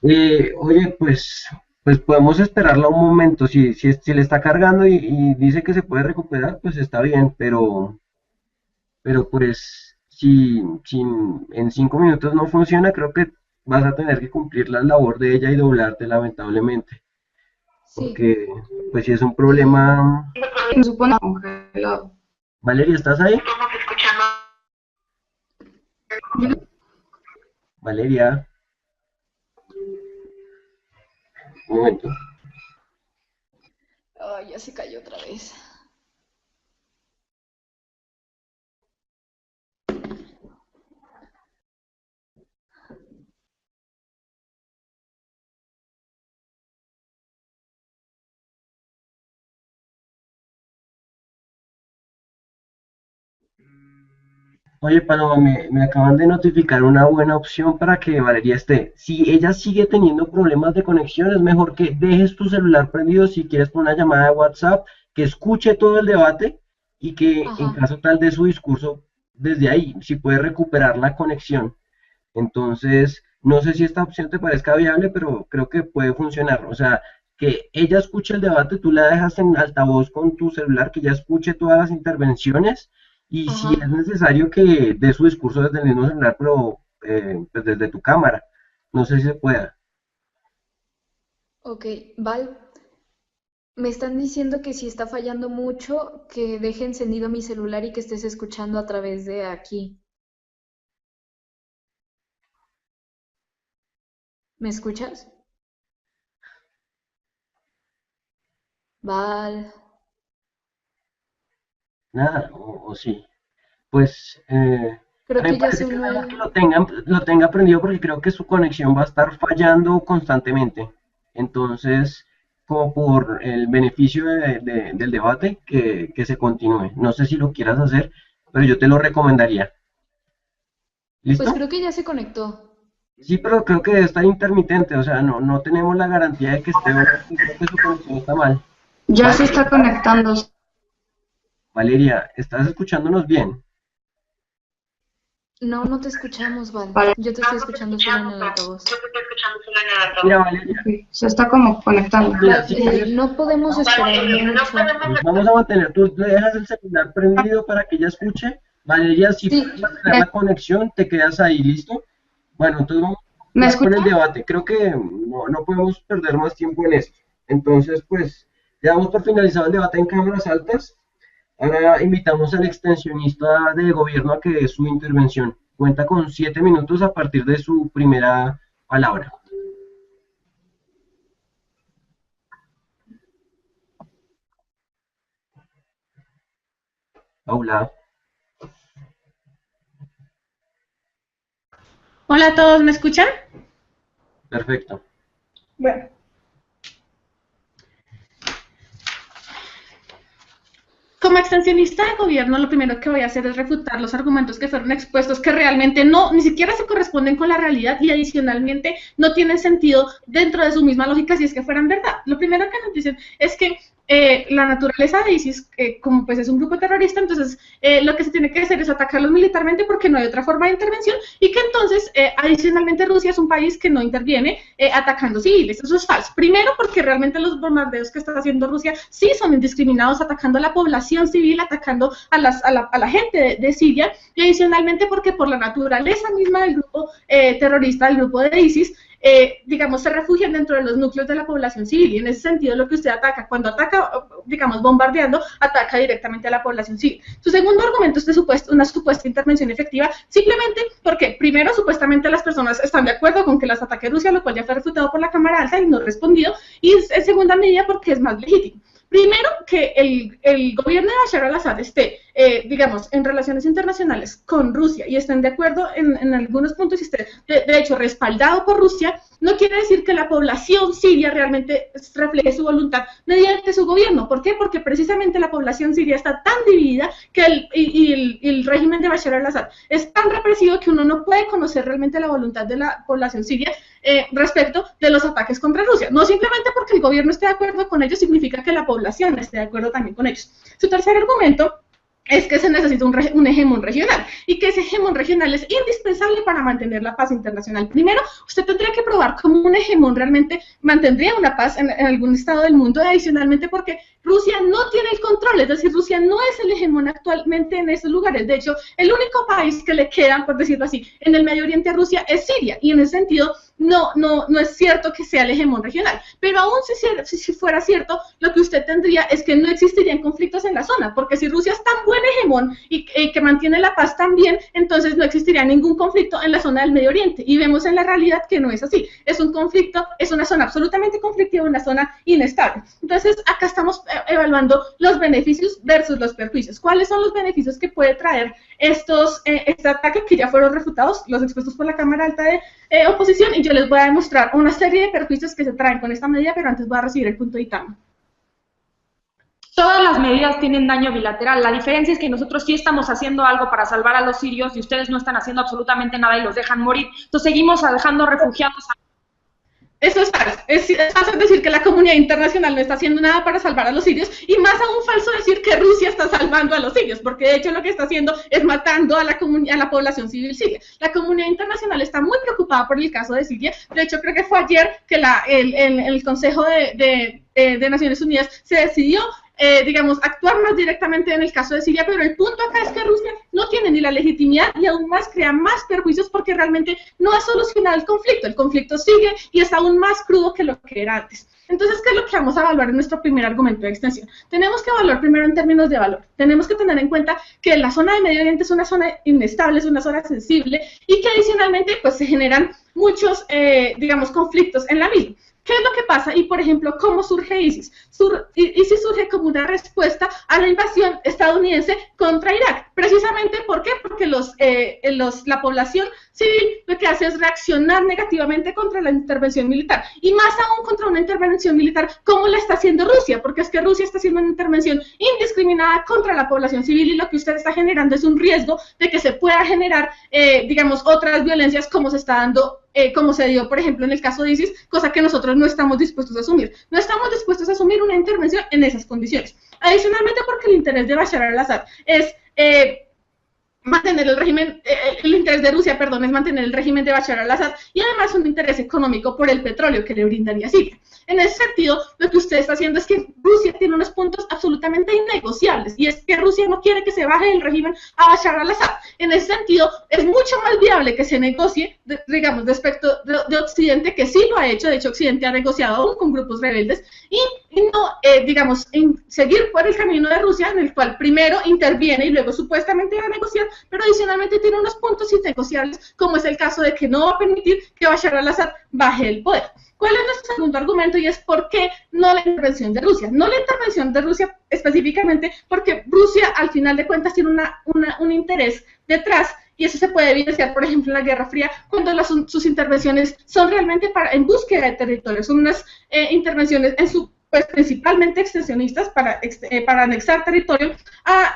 Oye, pues podemos esperarla un momento. Si le está cargando y dice que se puede recuperar, pues está bien, pero pues si en 5 minutos no funciona, creo que vas a tener que cumplir la labor de ella y doblarte, lamentablemente. Sí, Porque, pues si es un eh, problema. Se supone congelado. Valeria, ¿estás ahí? Valeria, un momento. Ay, ya se cayó otra vez. Oye, Paloma, me acaban de notificar una buena opción para que Valeria esté. Si ella sigue teniendo problemas de conexión, es mejor que dejes tu celular prendido si quieres por una llamada de WhatsApp, que escuche todo el debate y que en Ajá. caso tal de su discurso, desde ahí, si puede recuperar la conexión. Entonces, no sé si esta opción te parezca viable, pero creo que puede funcionar. O sea, que ella escuche el debate, tú la dejas en altavoz con tu celular, que ella escuche todas las intervenciones y si es Ajá. necesario que dé su discurso desde el mismo celular, pero pues desde tu cámara. No sé si se pueda. Ok, Val, me están diciendo que si está fallando mucho, que deje encendido mi celular y que estés escuchando a través de aquí. ¿Me escuchas? Val, Nada, o sí. Pues a creo mí me que ya parece se que es unió mejor que el... lo tenga prendido porque creo que su conexión va a estar fallando constantemente. Entonces, como por el beneficio del debate, que se continúe. No sé si lo quieras hacer, pero yo te lo recomendaría. Pues ¿Listo? creo que ya se conectó. Sí, pero creo que debe estar intermitente, o sea, no tenemos la garantía de que esté o no, y creo que su conexión está mal. Ya se Valeria, está conectando. Valeria, ¿estás escuchándonos bien? No, no te escuchamos, Val. Vale, Yo te estoy escuchando solo en el altavoz. Mira, Valeria, ok, se está como conectando. mira, Val, si quieres, no podemos esperar mucho. pues vamos a mantener, tú le dejas el celular prendido para que ella escuche. Valeria, si Sí, puedes mantener la conexión, te quedas ahí, ¿listo? Bueno, entonces vamos a ¿Me continuar con escucha? el debate. Creo que no podemos perder más tiempo en esto. Entonces, pues, ya damos por finalizado el debate en cámaras altas. Ahora invitamos al extensionista de gobierno a que dé su intervención. Cuenta con 7 minutos a partir de su primera palabra. Paula, Hola a todos, ¿me escuchan? perfecto. Bueno. Como extensionista de gobierno, lo primero que voy a hacer es refutar los argumentos que fueron expuestos, que realmente no, ni siquiera se corresponden con la realidad y adicionalmente no tienen sentido dentro de su misma lógica si es que fueran verdad. Lo primero que nos dicen es que la naturaleza de ISIS, como pues es un grupo terrorista, entonces lo que se tiene que hacer es atacarlos militarmente porque no hay otra forma de intervención y que entonces adicionalmente Rusia es un país que no interviene atacando civiles. Eso es falso. Primero porque realmente los bombardeos que está haciendo Rusia sí son indiscriminados, atacando a la población civil, atacando a la gente de Siria y adicionalmente porque por la naturaleza misma del grupo terrorista, del grupo de ISIS, digamos, se refugian dentro de los núcleos de la población civil y en ese sentido lo que usted ataca, cuando ataca, digamos, bombardeando, ataca directamente a la población civil. Su segundo argumento es una supuesta intervención efectiva, simplemente porque, primero, supuestamente las personas están de acuerdo con que las ataque Rusia, lo cual ya fue refutado por la Cámara Alta y no respondido, y en segunda medida porque es más legítimo. Primero, que el gobierno de Bashar al-Assad esté, digamos, en relaciones internacionales con Rusia y estén de acuerdo en algunos puntos y esté, de hecho, respaldado por Rusia, no quiere decir que la población siria realmente refleje su voluntad mediante su gobierno. ¿Por qué? Porque precisamente la población siria está tan dividida que el régimen de Bashar al-Assad es tan represivo que uno no puede conocer realmente la voluntad de la población siria respecto de los ataques contra Rusia. No simplemente porque el gobierno esté de acuerdo con ellos significa que la población esté de acuerdo también con ellos. Su tercer argumento es que se necesita un hegemón regional y que ese hegemón regional es indispensable para mantener la paz internacional. Primero, usted tendría que probar cómo un hegemón realmente mantendría una paz en algún estado del mundo, adicionalmente porque Rusia no tiene el control, es decir, Rusia no es el hegemón actualmente en esos lugares. De hecho, el único país que le queda, por decirlo así, en el Medio Oriente a Rusia es Siria y en ese sentido no es cierto que sea el hegemón regional. Pero aún si fuera cierto, lo que usted tendría es que no existirían conflictos en la zona, porque si Rusia es tan buen hegemón y que mantiene la paz tan bien, entonces no existiría ningún conflicto en la zona del Medio Oriente. Y vemos en la realidad que no es así. Es un conflicto, es una zona absolutamente conflictiva, una zona inestable. Entonces, acá estamos evaluando los beneficios versus los perjuicios. ¿Cuáles son los beneficios que puede traer este ataque que ya fueron refutados, los expuestos por la Cámara Alta de Oposición? Y yo les voy a demostrar una serie de perjuicios que se traen con esta medida, pero antes voy a recibir el punto de Itama. Todas las medidas tienen daño bilateral. La diferencia es que nosotros sí estamos haciendo algo para salvar a los sirios y ustedes no están haciendo absolutamente nada y los dejan morir. Entonces seguimos dejando refugiados a... Eso es falso. Es falso decir que la comunidad internacional no está haciendo nada para salvar a los sirios, y más aún falso decir que Rusia está salvando a los sirios, porque de hecho lo que está haciendo es matando a la población civil siria. La comunidad internacional está muy preocupada por el caso de Siria. De hecho, creo que fue ayer que el Consejo de Naciones Unidas se decidió digamos, actuar más directamente en el caso de Siria, pero el punto acá es que Rusia no tiene ni la legitimidad y aún más crea más perjuicios porque realmente no ha solucionado el conflicto sigue y es aún más crudo que lo que era antes. Entonces, ¿qué es lo que vamos a evaluar en nuestro primer argumento de extensión? Tenemos que evaluar primero en términos de valor. Tenemos que tener en cuenta que la zona de Medio Oriente es una zona inestable, es una zona sensible y que adicionalmente pues se generan muchos, digamos, conflictos en la misma. ¿Qué es lo que pasa? Y, por ejemplo, ¿cómo surge ISIS? ISIS surge como una respuesta a la invasión estadounidense contra Irak. Precisamente, ¿por qué? Porque la población civil lo que hace es reaccionar negativamente contra la intervención militar. Y más aún contra una intervención militar como la está haciendo Rusia, porque es que Rusia está haciendo una intervención indiscriminada contra la población civil y lo que usted está generando es un riesgo de que se pueda generar, digamos, otras violencias como se está dando, como se dio, por ejemplo, en el caso de ISIS, cosa que nosotros no estamos dispuestos a asumir. No estamos dispuestos a asumir una intervención en esas condiciones. Adicionalmente, porque el interés de Bashar al-Assad es mantener el régimen, el interés de Rusia, perdón, es mantener el régimen de Bashar al-Assad y además un interés económico por el petróleo que le brindaría Siria. En ese sentido, lo que usted está haciendo es que Rusia tiene unos puntos absolutamente innegociables y es que Rusia no quiere que se baje el régimen a Bashar al-Assad. En ese sentido, es mucho más viable que se negocie, digamos, respecto de Occidente, que sí lo ha hecho. De hecho, Occidente ha negociado aún con grupos rebeldes y no, digamos, seguir por el camino de Rusia, en el cual primero interviene y luego supuestamente va a negociar, pero adicionalmente tiene unos puntos innegociables, como es el caso de que no va a permitir que Bashar al-Assad baje el poder. ¿Cuál es nuestro segundo argumento? Y es ¿por qué no la intervención de Rusia? No la intervención de Rusia específicamente porque Rusia, al final de cuentas, tiene un interés detrás, y eso se puede evidenciar, por ejemplo, en la Guerra Fría, cuando sus intervenciones son realmente en búsqueda de territorio. Son unas intervenciones pues, principalmente extensionistas para anexar territorio a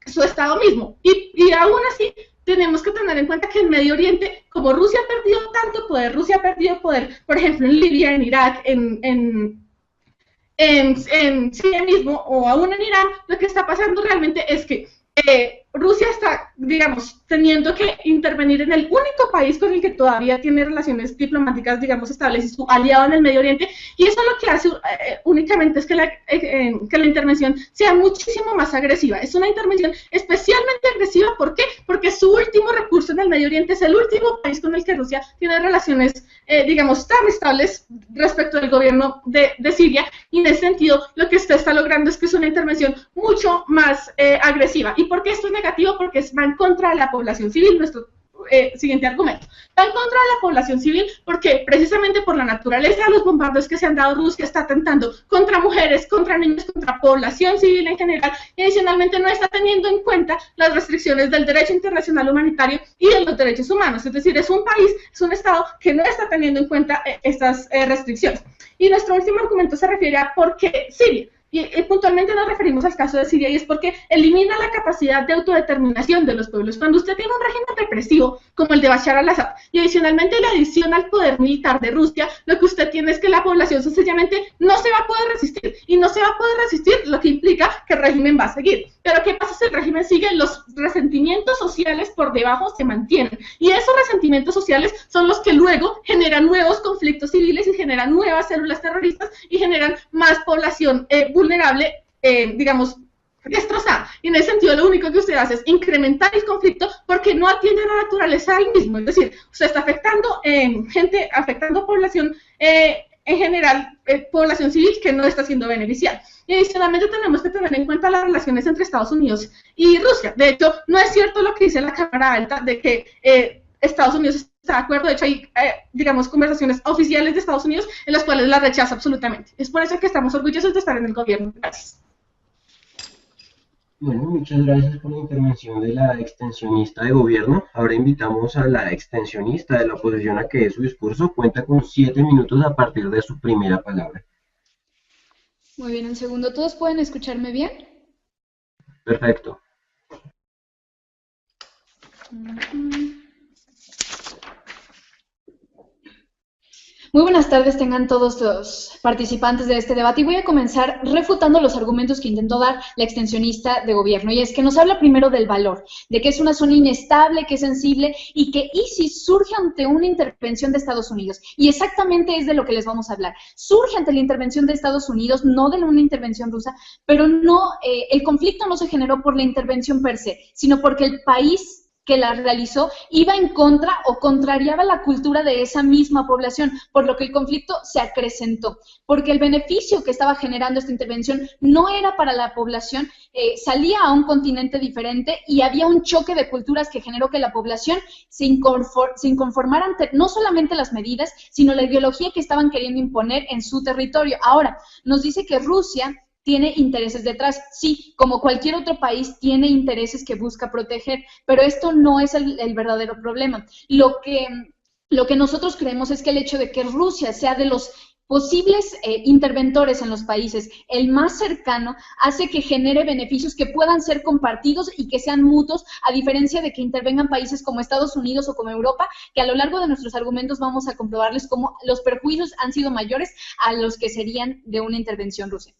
su Estado mismo. Y aún así, tenemos que tener en cuenta que en Medio Oriente, como Rusia ha perdido tanto poder, Rusia ha perdido poder, por ejemplo, en Libia, en Irak, en Siria mismo, o aún en Irán, lo que está pasando realmente es que Rusia está, digamos, teniendo que intervenir en el único país con el que todavía tiene relaciones diplomáticas, digamos, estables, y su aliado en el Medio Oriente, y eso lo que hace únicamente es que la intervención sea muchísimo más agresiva. Es una intervención especialmente agresiva, ¿por qué? Porque su último recurso en el Medio Oriente es el último país con el que Rusia tiene relaciones, digamos, tan estables respecto del gobierno de Siria, y en ese sentido lo que usted está logrando es que es una intervención mucho más agresiva. ¿Y por qué esto es negativo? Porque va en contra de la población civil. Nuestro siguiente argumento. Va en contra de la población civil porque precisamente por la naturaleza de los bombardeos que se han dado, Rusia está atentando contra mujeres, contra niños, contra población civil en general, y adicionalmente no está teniendo en cuenta las restricciones del derecho internacional humanitario y de los derechos humanos. Es decir, es un país, es un Estado que no está teniendo en cuenta estas restricciones. Y nuestro último argumento se refiere a por qué Siria. Y puntualmente nos referimos al caso de Siria, y es porque elimina la capacidad de autodeterminación de los pueblos. Cuando usted tiene un régimen represivo como el de Bashar al-Assad y adicionalmente le adiciona al poder militar de Rusia, lo que usted tiene es que la población sencillamente no se va a poder resistir, y no se va a poder resistir, lo que implica que el régimen va a seguir. Pero ¿qué pasa si el régimen sigue? Los resentimientos sociales por debajo se mantienen, y esos resentimientos sociales son los que luego generan nuevos conflictos civiles y generan nuevas células terroristas y generan más población vulnerable, digamos, destrozar. Y en ese sentido lo único que usted hace es incrementar el conflicto porque no atiende a la naturaleza del mismo. Es decir, usted está afectando gente, afectando población en general, población civil que no está siendo beneficiada. Y adicionalmente tenemos que tener en cuenta las relaciones entre Estados Unidos y Rusia. De hecho, no es cierto lo que dice la Cámara Alta de que Estados Unidos está de acuerdo. De hecho, hay, digamos, conversaciones oficiales de Estados Unidos en las cuales la rechaza absolutamente. Es por eso que estamos orgullosos de estar en el gobierno. Gracias. Bueno, muchas gracias por la intervención de la extensionista de gobierno. Ahora invitamos a la extensionista de la oposición a que dé su discurso. Cuenta con 7 minutos a partir de su primera palabra. Muy bien, un segundo. ¿Todos pueden escucharme bien? Perfecto. Muy buenas tardes tengan todos los participantes de este debate y voy a comenzar refutando los argumentos que intentó dar la extensionista de gobierno, y es que nos habla primero del valor, de que es una zona inestable, que es sensible y que ISIS surge ante una intervención de Estados Unidos, y exactamente es de lo que les vamos a hablar. Surge ante la intervención de Estados Unidos, no de una intervención rusa, pero no, el conflicto no se generó por la intervención per se, sino porque el país que la realizó iba en contra o contrariaba la cultura de esa misma población, por lo que el conflicto se acrecentó, porque el beneficio que estaba generando esta intervención no era para la población, salía a un continente diferente y había un choque de culturas que generó que la población se inconformara ante no solamente las medidas, sino la ideología que estaban queriendo imponer en su territorio. Ahora, nos dice que Rusia tiene intereses detrás. Sí, como cualquier otro país, tiene intereses que busca proteger, pero esto no es el verdadero problema. Lo que nosotros creemos es que el hecho de que Rusia sea de los posibles interventores en los países, el más cercano, hace que genere beneficios que puedan ser compartidos y que sean mutuos, a diferencia de que intervengan países como Estados Unidos o como Europa, que a lo largo de nuestros argumentos vamos a comprobarles cómo los perjuicios han sido mayores a los que serían de una intervención rusa.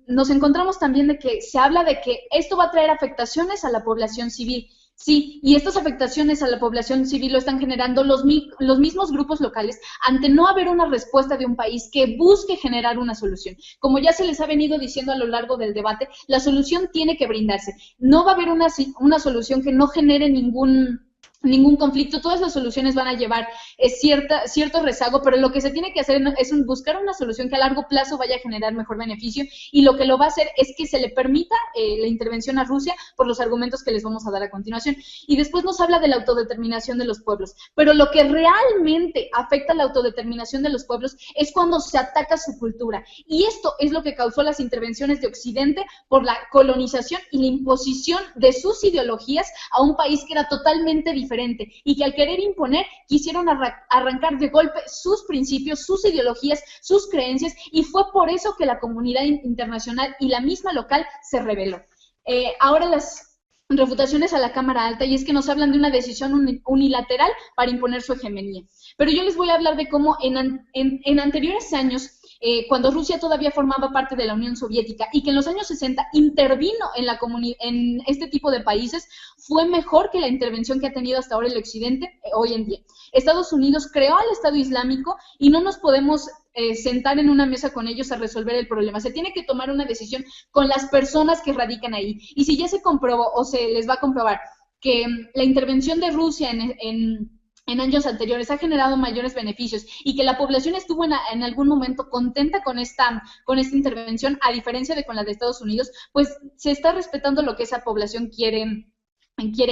Nos encontramos también de que se habla de que esto va a traer afectaciones a la población civil. Sí, y estas afectaciones a la población civil lo están generando los mismos grupos locales ante no haber una respuesta de un país que busque generar una solución. Como ya se les ha venido diciendo a lo largo del debate, la solución tiene que brindarse. No va a haber una solución que no genere ningún conflicto. Todas las soluciones van a llevar cierto rezago, pero lo que se tiene que hacer es buscar una solución que a largo plazo vaya a generar mejor beneficio, y lo que lo va a hacer es que se le permita la intervención a Rusia por los argumentos que les vamos a dar a continuación. Y después nos habla de la autodeterminación de los pueblos, pero lo que realmente afecta a la autodeterminación de los pueblos es cuando se ataca su cultura, y esto es lo que causó las intervenciones de Occidente por la colonización y la imposición de sus ideologías a un país que era totalmente diferente, y que al querer imponer quisieron arrancar de golpe sus principios, sus ideologías, sus creencias, y fue por eso que la comunidad internacional y la misma local se rebeló. Ahora las refutaciones a la Cámara Alta, y es que nos hablan de una decisión unilateral para imponer su hegemonía. Pero yo les voy a hablar de cómo en anteriores años, cuando Rusia todavía formaba parte de la Unión Soviética y que en los años 60 intervino en este tipo de países, fue mejor que la intervención que ha tenido hasta ahora el Occidente hoy en día. Estados Unidos creó al Estado Islámico y no nos podemos sentar en una mesa con ellos a resolver el problema. Se tiene que tomar una decisión con las personas que radican ahí. Y si ya se comprobó o se les va a comprobar que la intervención de Rusia en años anteriores ha generado mayores beneficios y que la población estuvo en algún momento contenta con esta intervención, a diferencia de con la de Estados Unidos, pues se está respetando lo que esa población quiere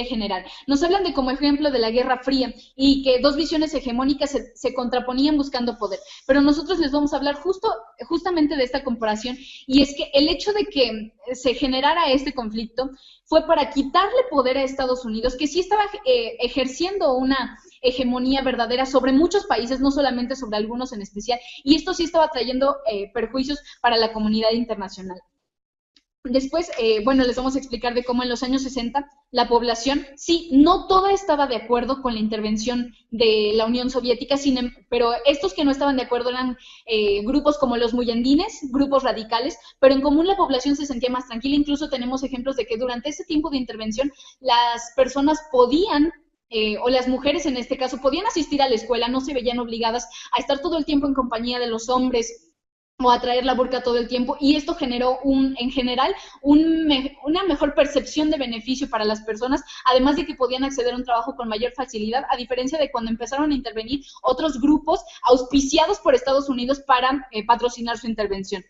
generar. Nos hablan de como ejemplo de la Guerra Fría y que dos visiones hegemónicas se contraponían buscando poder, pero nosotros les vamos a hablar justamente de esta comparación, y es que el hecho de que se generara este conflicto fue para quitarle poder a Estados Unidos, que sí estaba ejerciendo una hegemonía verdadera sobre muchos países, no solamente sobre algunos en especial, y esto sí estaba trayendo perjuicios para la comunidad internacional. Después, bueno, les vamos a explicar de cómo en los años 60 la población, sí, no toda estaba de acuerdo con la intervención de la Unión Soviética, pero estos que no estaban de acuerdo eran grupos como los muyandines, grupos radicales, pero en común la población se sentía más tranquila. Incluso tenemos ejemplos de que durante ese tiempo de intervención las personas podían, o las mujeres en este caso, podían asistir a la escuela, no se veían obligadas a estar todo el tiempo en compañía de los hombres o a traer la burka todo el tiempo, y esto generó en general una mejor percepción de beneficio para las personas, además de que podían acceder a un trabajo con mayor facilidad, a diferencia de cuando empezaron a intervenir otros grupos auspiciados por Estados Unidos para patrocinar su intervención.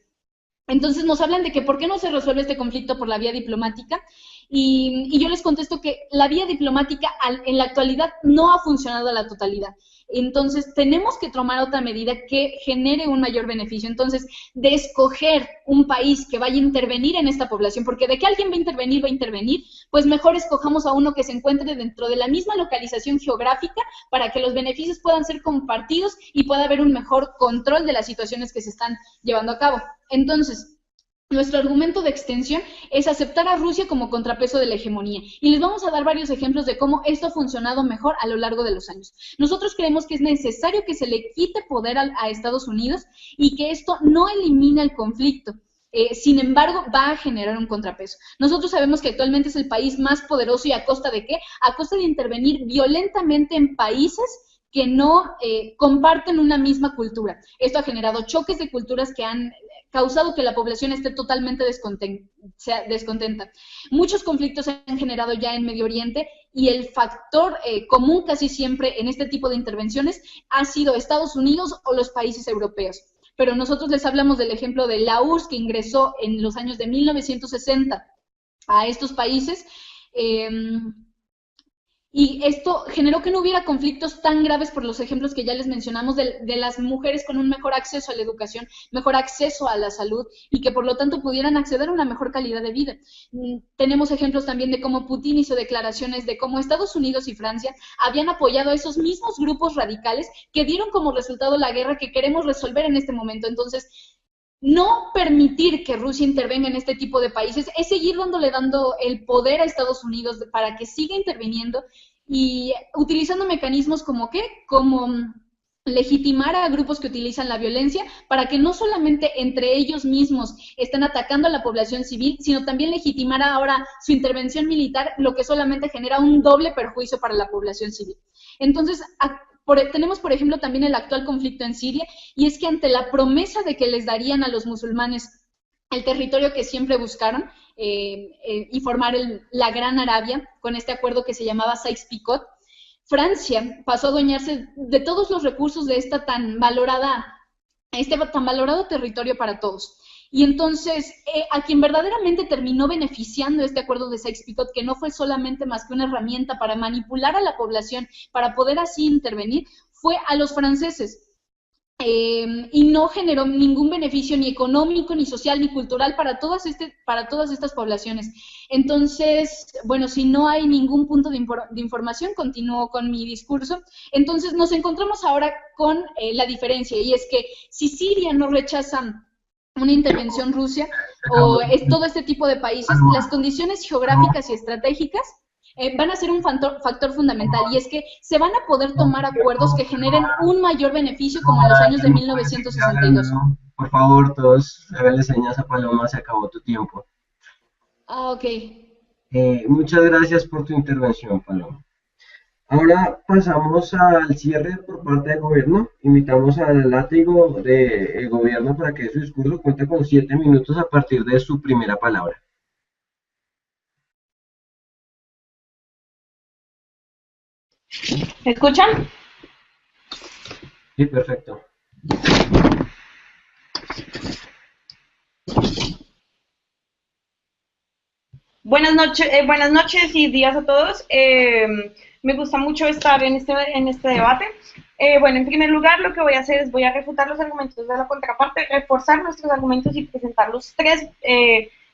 Entonces nos hablan de que por qué no se resuelve este conflicto por la vía diplomática, y yo les contesto que la vía diplomática en la actualidad no ha funcionado a la totalidad. Entonces tenemos que tomar otra medida que genere un mayor beneficio. Entonces, de escoger un país que vaya a intervenir en esta población, porque de que alguien va a intervenir, pues mejor escojamos a uno que se encuentre dentro de la misma localización geográfica para que los beneficios puedan ser compartidos y pueda haber un mejor control de las situaciones que se están llevando a cabo. Entonces, nuestro argumento de extensión es aceptar a Rusia como contrapeso de la hegemonía, y les vamos a dar varios ejemplos de cómo esto ha funcionado mejor a lo largo de los años. Nosotros creemos que es necesario que se le quite poder a Estados Unidos y que esto no elimina el conflicto. Sin embargo, va a generar un contrapeso. Nosotros sabemos que actualmente es el país más poderoso, ¿y a costa de qué? A costa de intervenir violentamente en países que no comparten una misma cultura. Esto ha generado choques de culturas que han causado que la población esté totalmente descontenta. Muchos conflictos se han generado ya en Medio Oriente, y el factor común casi siempre en este tipo de intervenciones ha sido Estados Unidos o los países europeos. Pero nosotros les hablamos del ejemplo de la URSS, que ingresó en los años de 1960 a estos países, y esto generó que no hubiera conflictos tan graves por los ejemplos que ya les mencionamos de las mujeres con un mejor acceso a la educación, mejor acceso a la salud, y que por lo tanto pudieran acceder a una mejor calidad de vida. Tenemos ejemplos también de cómo Putin hizo declaraciones de cómo Estados Unidos y Francia habían apoyado a esos mismos grupos radicales que dieron como resultado la guerra que queremos resolver en este momento. Entonces, no permitir que Rusia intervenga en este tipo de países es seguir dando el poder a Estados Unidos para que siga interviniendo y utilizando mecanismos como legitimar a grupos que utilizan la violencia para que no solamente entre ellos mismos estén atacando a la población civil, sino también legitimar ahora su intervención militar, lo que solamente genera un doble perjuicio para la población civil. Entonces, tenemos, por ejemplo, también el actual conflicto en Siria, y es que ante la promesa de que les darían a los musulmanes el territorio que siempre buscaron, y formar la Gran Arabia, con este acuerdo que se llamaba Sykes-Picot, Francia pasó a adueñarse de todos los recursos de este tan valorado territorio para todos. Y entonces, a quien verdaderamente terminó beneficiando este acuerdo de Sykes-Picot, que no fue solamente más que una herramienta para manipular a la población, para poder así intervenir, fue a los franceses. Y no generó ningún beneficio ni económico, ni social, ni cultural para todas estas poblaciones. Entonces, bueno, si no hay ningún punto de información, continúo con mi discurso. Entonces, nos encontramos ahora con la diferencia, y es que si Siria no rechaza una intervención Rusia, o todo este tipo de países, las condiciones geográficas y estratégicas van a ser un factor fundamental, y es que se van a poder tomar acuerdos que generen un mayor beneficio, como en los años de 1962. Por favor, todos háganle señas a Paloma, se acabó tu tiempo. Ok. Muchas gracias por tu intervención, Paloma. Ahora pasamos al cierre por parte del gobierno. Invitamos al látigo del gobierno para que su discurso cuente con 7 minutos a partir de su primera palabra. ¿Me escuchan? Sí, perfecto. Buenas noches y días a todos. Me gusta mucho estar en este debate. Bueno, en primer lugar, lo que voy a hacer es voy a refutar los argumentos de la contraparte, reforzar nuestros argumentos y presentar los 3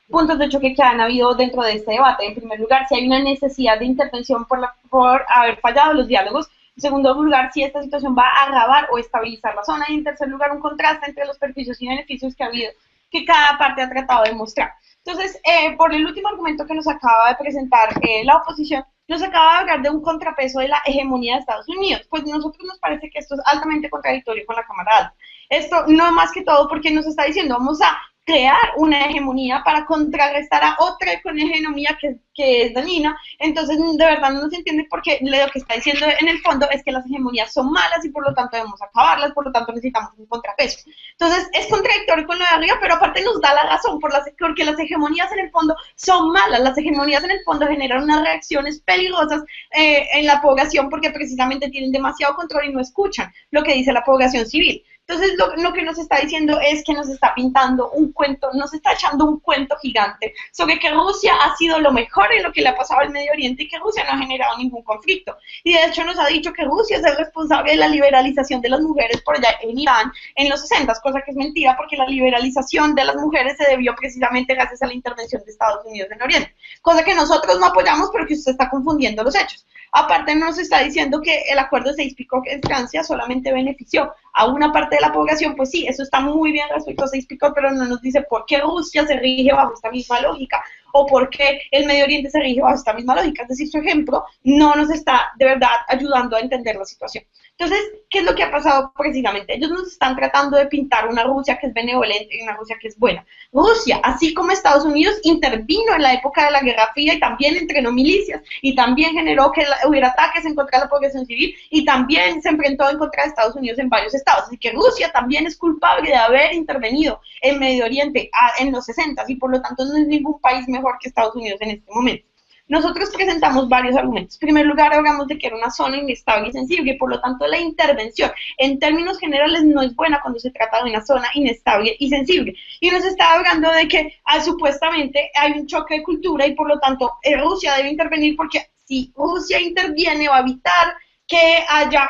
puntos de choque que han habido dentro de este debate. En primer lugar, si hay una necesidad de intervención por haber fallado los diálogos. En segundo lugar, si esta situación va a agravar o estabilizar la zona. Y en tercer lugar, un contraste entre los perjuicios y beneficios que ha habido, que cada parte ha tratado de mostrar. Entonces, por el último argumento que nos acaba de presentar la oposición, nos acaba de hablar de un contrapeso de la hegemonía de Estados Unidos. Pues a nosotros nos parece que esto es altamente contradictorio con la Cámara Alta. Esto no más que todo porque nos está diciendo, vamos a crear una hegemonía para contrarrestar a otra hegemonía que es dañina. Entonces, de verdad no se entiende por qué lo que está diciendo en el fondo es que las hegemonías son malas y por lo tanto debemos acabarlas, por lo tanto necesitamos un contrapeso. Entonces, es contradictorio con lo de arriba, pero aparte nos da la razón, porque las hegemonías en el fondo son malas. Las hegemonías en el fondo generan unas reacciones peligrosas en la población porque precisamente tienen demasiado control y no escuchan lo que dice la población civil. Entonces, lo que nos está diciendo es que nos está pintando un cuento, nos está echando un cuento gigante sobre que Rusia ha sido lo mejor en lo que le ha pasado al Medio Oriente y que Rusia no ha generado ningún conflicto. Y de hecho nos ha dicho que Rusia es el responsable de la liberalización de las mujeres por allá en Irán en los 60, cosa que es mentira porque la liberalización de las mujeres se debió precisamente gracias a la intervención de Estados Unidos en Oriente, cosa que nosotros no apoyamos pero que usted está confundiendo los hechos. Aparte nos está diciendo que el acuerdo de Sykes-Picot en Francia solamente benefició a una parte de la población. Pues sí, eso está muy bien respecto a Sykes-Picot, pero no nos dice por qué Rusia se rige bajo esta misma lógica o por qué el Medio Oriente se rige bajo esta misma lógica. Es decir, su ejemplo no nos está de verdad ayudando a entender la situación. Entonces, ¿qué es lo que ha pasado precisamente? Ellos nos están tratando de pintar una Rusia que es benevolente y una Rusia que es buena. Rusia, así como Estados Unidos, intervino en la época de la Guerra Fría y también entrenó milicias y también generó que hubiera ataques en contra de la población civil y también se enfrentó en contra de Estados Unidos en varios estados. Así que Rusia también es culpable de haber intervenido en Medio Oriente en los 60 y por lo tanto no es ningún país mejor que Estados Unidos en este momento. Nosotros presentamos varios argumentos. En primer lugar, hablamos de que era una zona inestable y sensible, y por lo tanto la intervención en términos generales no es buena cuando se trata de una zona inestable y sensible. Y nos está hablando de que supuestamente hay un choque de cultura y por lo tanto Rusia debe intervenir porque si Rusia interviene va a evitar que haya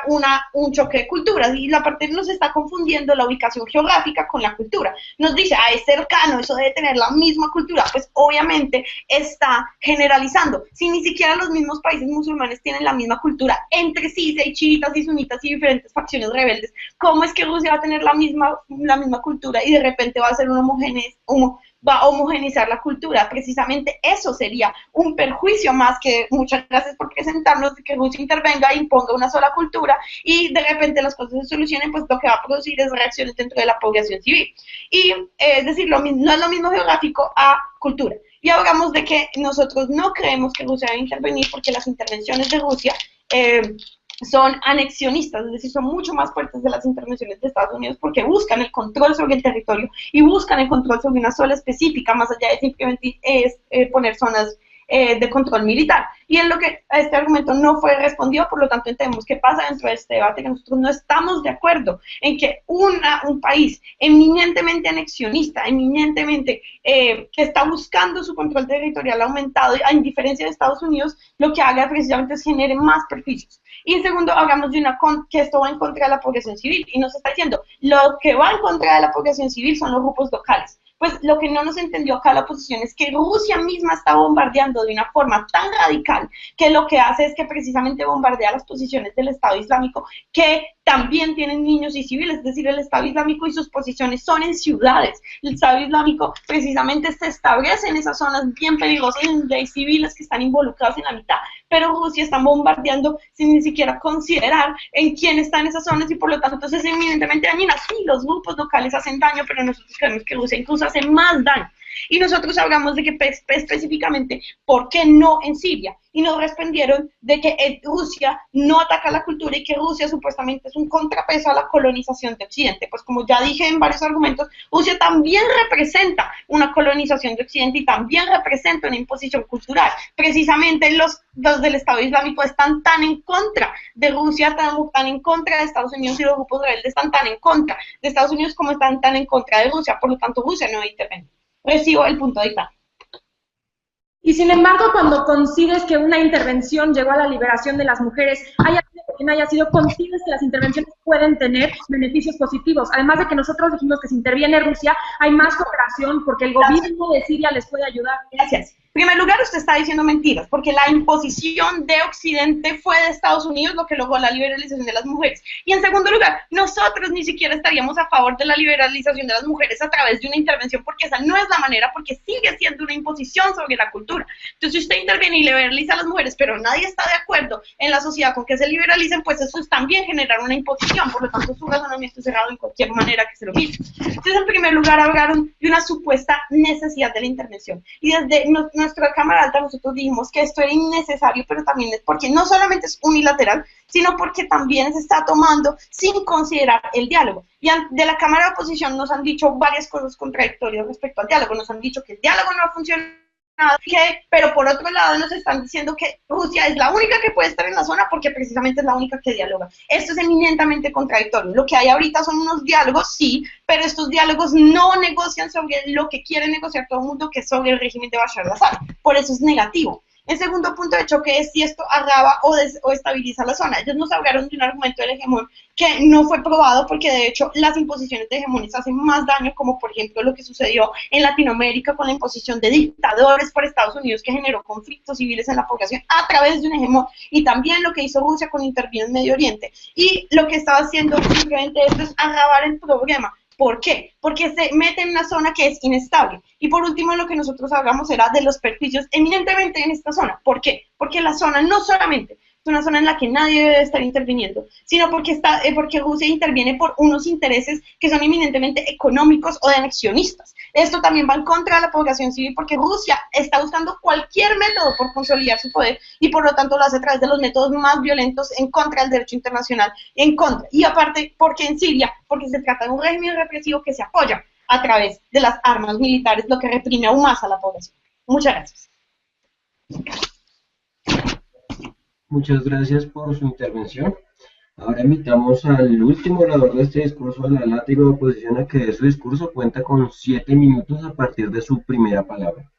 un choque de culturas, y la parte nos está confundiendo la ubicación geográfica con la cultura. Nos dice, es cercano, eso debe tener la misma cultura. Pues obviamente está generalizando. Si ni siquiera los mismos países musulmanes tienen la misma cultura entre sí, si hay chiitas y sunitas y diferentes facciones rebeldes, ¿cómo es que Rusia va a tener la misma cultura y de repente va a ser va a homogeneizar la cultura? Precisamente eso sería un perjuicio más que muchas gracias por presentarnos de que Rusia intervenga e imponga una sola cultura y de repente las cosas se solucionen, pues lo que va a producir es reacciones dentro de la población civil. Y es decir, no es lo mismo geográfico a cultura. Y hablamos de que nosotros no creemos que Rusia debe intervenir porque las intervenciones de Rusia son anexionistas, es decir, son mucho más fuertes de las intervenciones de Estados Unidos porque buscan el control sobre el territorio y buscan el control sobre una zona específica, más allá de simplemente poner zonas de control militar. Y en lo que este argumento no fue respondido, por lo tanto entendemos qué pasa dentro de este debate, que nosotros no estamos de acuerdo en que un país eminentemente anexionista, eminentemente que está buscando su control territorial aumentado, a diferencia de Estados Unidos, lo que haga precisamente es genere más perjuicios. Y en segundo, hablamos de que esto va en contra de la población civil, y nos está diciendo, lo que va en contra de la población civil son los grupos locales. Pues lo que no nos entendió acá la oposición es que Rusia misma está bombardeando de una forma tan radical que lo que hace es que precisamente bombardea las posiciones del Estado Islámico, que también tienen niños y civiles, es decir, el Estado Islámico y sus posiciones son en ciudades. El Estado Islámico precisamente se establece en esas zonas bien peligrosas donde hay civiles que están involucrados en la mitad, pero Rusia está bombardeando sin ni siquiera considerar en quién está en esas zonas y por lo tanto es eminentemente dañina. Sí, los grupos locales hacen daño, pero nosotros creemos que Rusia incluso hace más daño. Y nosotros hablamos de que específicamente, ¿por qué no en Siria? Y nos respondieron de que Rusia no ataca la cultura y que Rusia supuestamente es un contrapeso a la colonización de Occidente. Pues como ya dije en varios argumentos, Rusia también representa una colonización de Occidente y también representa una imposición cultural. Precisamente los del Estado Islámico están tan en contra de Rusia, tan en contra de Estados Unidos, y los grupos rebeldes están tan en contra de Estados Unidos como están tan en contra de Rusia. Por lo tanto, Rusia no interviene. Recibo el punto de vista. Y sin embargo, cuando concibes que una intervención llegó a la liberación de las mujeres, haya sido, concibes que las intervenciones pueden tener beneficios positivos. Además de que nosotros dijimos que si interviene Rusia, hay más cooperación porque el gobierno de Siria les puede ayudar. Gracias. En primer lugar, usted está diciendo mentiras, porque la imposición de Occidente fue de Estados Unidos lo que logró la liberalización de las mujeres. Y en segundo lugar, nosotros ni siquiera estaríamos a favor de la liberalización de las mujeres a través de una intervención, porque esa no es la manera, porque sigue siendo una imposición sobre la cultura. Entonces, si usted interviene y liberaliza a las mujeres, pero nadie está de acuerdo en la sociedad con que se liberalicen, pues eso es también generar una imposición. Por lo tanto, su razonamiento es cerrado en cualquier manera que se lo mire. Entonces, en primer lugar, hablaron de una supuesta necesidad de la intervención. Y desde nuestra Cámara Alta nosotros dijimos que esto era innecesario, pero también es porque no solamente es unilateral, sino porque también se está tomando sin considerar el diálogo. Y de la Cámara de Oposición nos han dicho varias cosas contradictorias respecto al diálogo. Nos han dicho que el diálogo no ha funcionado, pero por otro lado nos están diciendo que Rusia es la única que puede estar en la zona porque precisamente es la única que dialoga. Esto es eminentemente contradictorio. Lo que hay ahorita son unos diálogos, sí, pero estos diálogos no negocian sobre lo que quiere negociar todo el mundo, que es sobre el régimen de Bashar al-Assad. Por eso es negativo. El segundo punto de choque es si esto agrava o estabiliza la zona. Ellos nos hablaron de un argumento del hegemón que no fue probado porque de hecho las imposiciones de hegemones hacen más daño, como por ejemplo lo que sucedió en Latinoamérica con la imposición de dictadores por Estados Unidos que generó conflictos civiles en la población a través de un hegemón, y también lo que hizo Rusia con intervenir en Medio Oriente. Y lo que estaba haciendo simplemente esto es agravar el problema. ¿Por qué? Porque se mete en una zona que es inestable. Y por último, lo que nosotros hablamos era de los perjuicios eminentemente en esta zona. ¿Por qué? Porque la zona no solamente es una zona en la que nadie debe estar interviniendo, sino porque Rusia interviene por unos intereses que son eminentemente económicos o de anexionistas. Esto también va en contra de la población civil porque Rusia está buscando cualquier método por consolidar su poder y por lo tanto lo hace a través de los métodos más violentos en contra del derecho internacional, y aparte porque en Siria, porque se trata de un régimen represivo que se apoya a través de las armas militares, lo que reprime aún más a la población. Muchas gracias. Muchas gracias por su intervención. Ahora invitamos al último orador de este discurso, al látigo de oposición, a que dé su discurso. Cuenta con 7 minutos a partir de su primera palabra.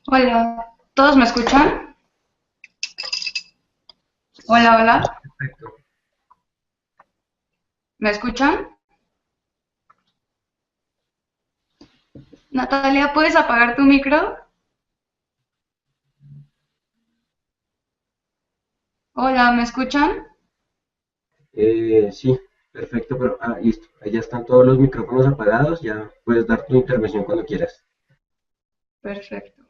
Hola, ¿todos me escuchan? Hola, hola. Perfecto. ¿Me escuchan? Natalia, ¿puedes apagar tu micro? Hola, ¿me escuchan? Sí, perfecto, pero listo. Ahí ya están todos los micrófonos apagados. Ya puedes dar tu intervención cuando quieras. Perfecto.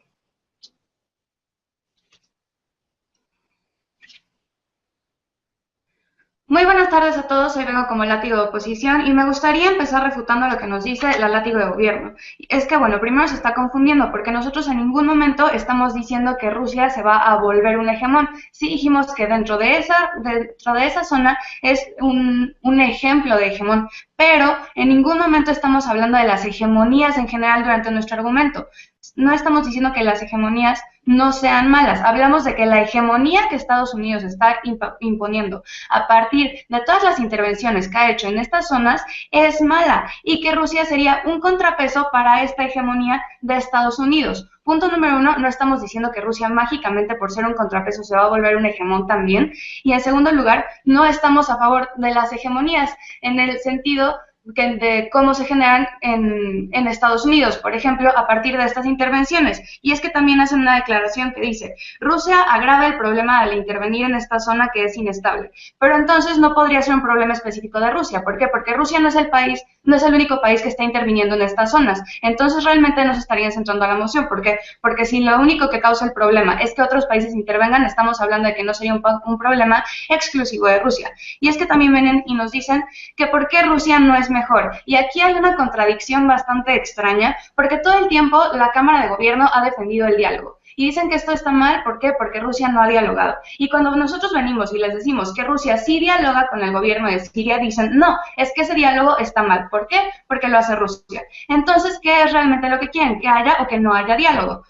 Muy buenas tardes a todos, hoy vengo como látigo de oposición y me gustaría empezar refutando lo que nos dice la látigo de gobierno. Es que, bueno, primero se está confundiendo porque nosotros en ningún momento estamos diciendo que Rusia se va a volver un hegemón. Sí dijimos que dentro de esa zona es un ejemplo de hegemón, pero en ningún momento estamos hablando de las hegemonías en general durante nuestro argumento. No estamos diciendo que las hegemonías no sean malas, hablamos de que la hegemonía que Estados Unidos está imponiendo a partir de todas las intervenciones que ha hecho en estas zonas es mala y que Rusia sería un contrapeso para esta hegemonía de Estados Unidos. Punto número 1, no estamos diciendo que Rusia mágicamente por ser un contrapeso se va a volver un hegemón también. Y en segundo lugar, no estamos a favor de las hegemonías en el sentido de cómo se generan en Estados Unidos, por ejemplo, a partir de estas intervenciones. Y es que también hacen una declaración que dice, Rusia agrava el problema al intervenir en esta zona que es inestable. Pero entonces no podría ser un problema específico de Rusia. ¿Por qué? Porque Rusia no es el único país que está interviniendo en estas zonas. Entonces realmente no se estarían centrando a la moción. ¿Por qué? Porque si lo único que causa el problema es que otros países intervengan, estamos hablando de que no sería un problema exclusivo de Rusia. Y es que también vienen y nos dicen que por qué Rusia no es mejor. Y aquí hay una contradicción bastante extraña, porque todo el tiempo la Cámara de Gobierno ha defendido el diálogo. Y dicen que esto está mal, ¿por qué? Porque Rusia no ha dialogado. Y cuando nosotros venimos y les decimos que Rusia sí dialoga con el gobierno de Siria, dicen, no, es que ese diálogo está mal. ¿Por qué? Porque lo hace Rusia. Entonces, ¿qué es realmente lo que quieren? ¿Que haya o que no haya diálogo?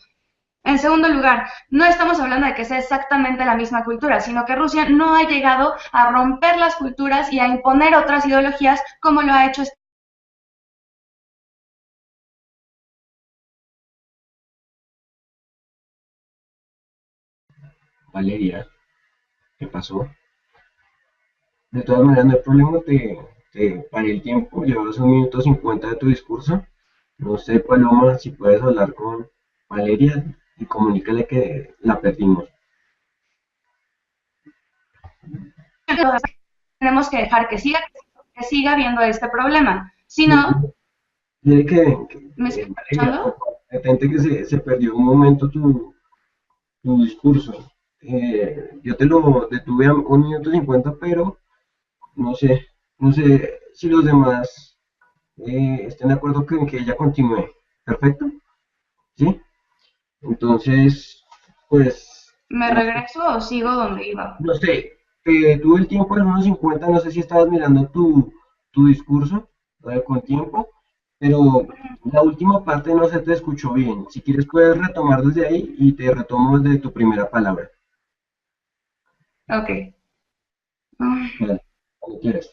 En segundo lugar, no estamos hablando de que sea exactamente la misma cultura, sino que Rusia no ha llegado a romper las culturas y a imponer otras ideologías como lo ha hecho Valeria, ¿qué pasó? De todas maneras, no hay problema, te te paré el tiempo, llevas 1 minuto 50 de tu discurso. No sé, Paloma, si puedes hablar con Valeria y comunícale que la perdimos. Tenemos que dejar que siga habiendo este problema. Si no, Dile ¿me estoy Valeria, escuchando? detente que se perdió un momento tu discurso. Yo te lo detuve a 1 minuto 50, pero no sé si los demás estén de acuerdo con que ella continúe. ¿Perfecto? ¿Sí? Entonces, pues, ¿Me regreso o sigo donde iba? no sé, tuve el tiempo de 1:50, no sé si estabas mirando tu discurso con tiempo, pero la última parte no se te escuchó bien. Si quieres puedes retomar desde ahí y te retomo desde tu primera palabra. Ok. Ah. Vale, cuando quieras.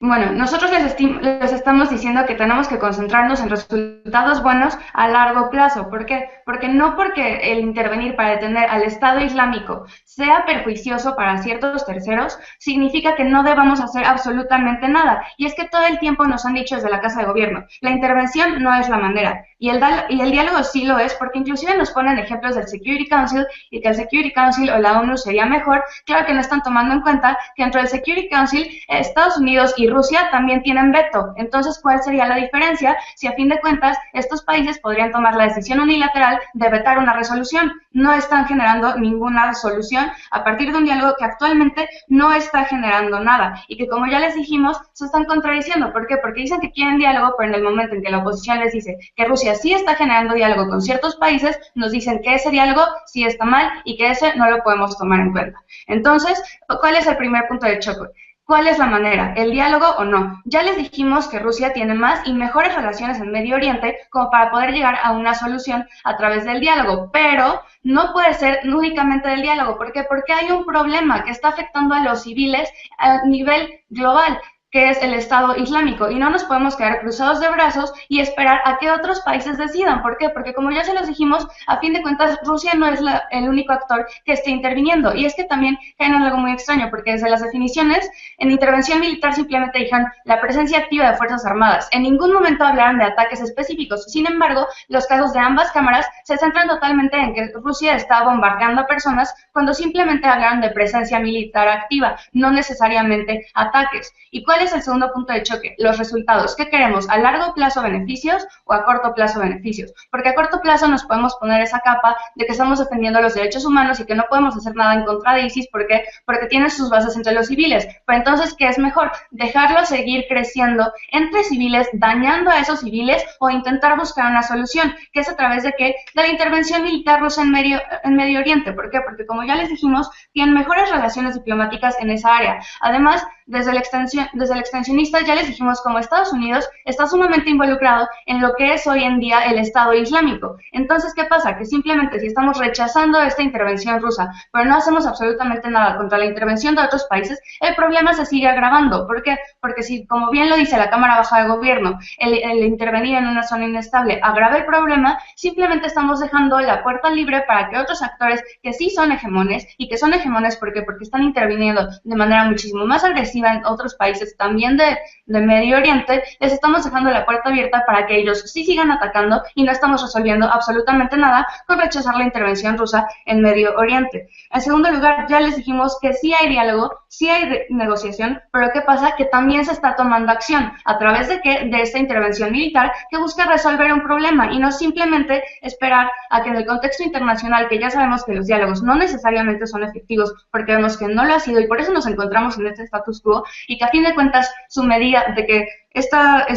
Bueno, nosotros les estamos diciendo que tenemos que concentrarnos en resultados buenos a largo plazo. ¿Por qué? Porque el intervenir para detener al Estado Islámico sea perjuicioso para ciertos terceros, significa que no debamos hacer absolutamente nada. Y es que todo el tiempo nos han dicho desde la Casa de Gobierno, la intervención no es la manera. Y el diálogo sí lo es, porque inclusive nos ponen ejemplos del Security Council y que el Security Council o la ONU sería mejor. Claro que no están tomando en cuenta que dentro del Security Council Estados Unidos y Rusia también tienen veto. Entonces, ¿cuál sería la diferencia si a fin de cuentas estos países podrían tomar la decisión unilateral de vetar una resolución? No están generando ninguna solución a partir de un diálogo que actualmente no está generando nada y que, como ya les dijimos, se están contradiciendo. ¿Por qué? Porque dicen que quieren diálogo, pero en el momento en que la oposición les dice que Rusia sí está generando diálogo con ciertos países, nos dicen que ese diálogo sí está mal y que ese no lo podemos tomar en cuenta. Entonces, ¿cuál es el primer punto de choque? ¿Cuál es la manera? ¿El diálogo o no? Ya les dijimos que Rusia tiene más y mejores relaciones en Medio Oriente como para poder llegar a una solución a través del diálogo, pero no puede ser únicamente del diálogo. ¿Por qué? Porque hay un problema que está afectando a los civiles a nivel global, que es el Estado Islámico, y no nos podemos quedar cruzados de brazos y esperar a que otros países decidan. ¿Por qué? Porque, como ya se los dijimos, a fin de cuentas Rusia no es el único actor que esté interviniendo, y es que también caen en algo muy extraño, porque desde las definiciones en intervención militar simplemente dijeron la presencia activa de fuerzas armadas. En ningún momento hablaron de ataques específicos. Sin embargo, los casos de ambas cámaras se centran totalmente en que Rusia está bombardeando a personas cuando simplemente hablaron de presencia militar activa, no necesariamente ataques. ¿Y cuál es el segundo punto de choque? Los resultados. ¿Qué queremos? ¿A largo plazo beneficios o a corto plazo beneficios? Porque a corto plazo nos podemos poner esa capa de que estamos defendiendo los derechos humanos y que no podemos hacer nada en contra de ISIS porque tiene sus bases entre los civiles. Pero entonces, ¿qué es mejor? ¿Dejarlo seguir creciendo entre civiles, dañando a esos civiles, o intentar buscar una solución? Que es a través de ¿qué? De la intervención militar rusa en Medio Oriente. ¿Por qué? Porque, como ya les dijimos, tienen mejores relaciones diplomáticas en esa área. Además, desde el extensionista ya les dijimos como Estados Unidos está sumamente involucrado en lo que es hoy en día el Estado Islámico. Entonces, ¿qué pasa? Que simplemente si estamos rechazando esta intervención rusa, pero no hacemos absolutamente nada contra la intervención de otros países, el problema se sigue agravando. ¿Por qué? Porque si, como bien lo dice la Cámara Baja de Gobierno, el intervenir en una zona inestable agrava el problema, simplemente estamos dejando la puerta libre para que otros actores que sí son hegemones, y que son hegemones porque están interviniendo de manera muchísimo más agresiva en otros países también de Medio Oriente, les estamos dejando la puerta abierta para que ellos sí sigan atacando, y no estamos resolviendo absolutamente nada con rechazar la intervención rusa en Medio Oriente. En segundo lugar, ya les dijimos que sí hay diálogo, sí hay negociación, pero ¿qué pasa? Que también se está tomando acción. ¿A través de qué? De esta intervención militar que busca resolver un problema y no simplemente esperar a que en el contexto internacional, que ya sabemos que los diálogos no necesariamente son efectivos porque vemos que no lo ha sido y por eso nos encontramos en este status quo, y que a fin de cuentas su medida de que esta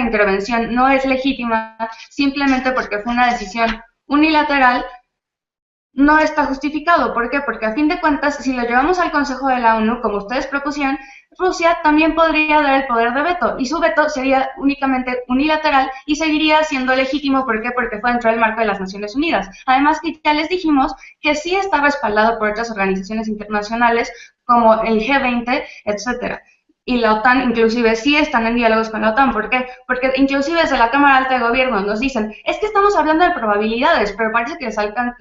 intervención no es legítima simplemente porque fue una decisión unilateral, no está justificado. ¿Por qué? Porque a fin de cuentas, si lo llevamos al Consejo de la ONU, como ustedes propusieron, Rusia también podría dar el poder de veto, y su veto sería únicamente unilateral y seguiría siendo legítimo. ¿Por qué? Porque fue dentro del marco de las Naciones Unidas. Además, que ya les dijimos que sí está respaldado por otras organizaciones internacionales como el G20, etcétera. Y la OTAN inclusive sí están en diálogos con la OTAN. ¿Por qué? Porque inclusive desde la Cámara Alta de Gobierno nos dicen, es que estamos hablando de probabilidades, pero parece que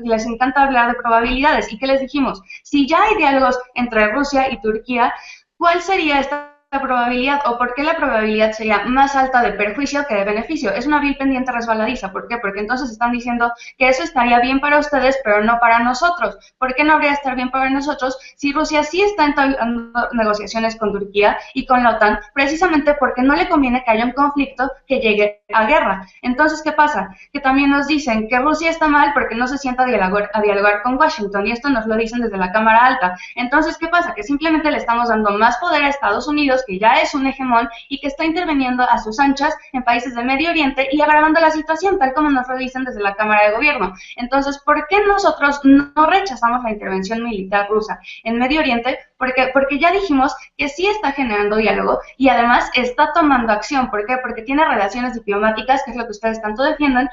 les encanta hablar de probabilidades. ¿Y qué les dijimos? Si ya hay diálogos entre Rusia y Turquía, ¿cuál sería esta probabilidad o por qué la probabilidad sería más alta de perjuicio que de beneficio. Es una vil pendiente resbaladiza. ¿Por qué? Porque entonces están diciendo que eso estaría bien para ustedes, pero no para nosotros. ¿Por qué no habría de estar bien para nosotros si Rusia sí está entablando negociaciones con Turquía y con la OTAN, precisamente porque no le conviene que haya un conflicto que llegue a guerra? Entonces, ¿qué pasa? Que también nos dicen que Rusia está mal porque no se sienta a dialogar con Washington, y esto nos lo dicen desde la Cámara Alta. Entonces, ¿qué pasa? Que simplemente le estamos dando más poder a Estados Unidos, que ya es un hegemón y que está interviniendo a sus anchas en países de Medio Oriente y agravando la situación, tal como nos lo dicen desde la Cámara de Gobierno. Entonces, ¿por qué nosotros no rechazamos la intervención militar rusa en Medio Oriente? Porque ya dijimos que sí está generando diálogo y además está tomando acción. ¿Por qué? Porque tiene relaciones diplomáticas, que es lo que ustedes tanto defienden,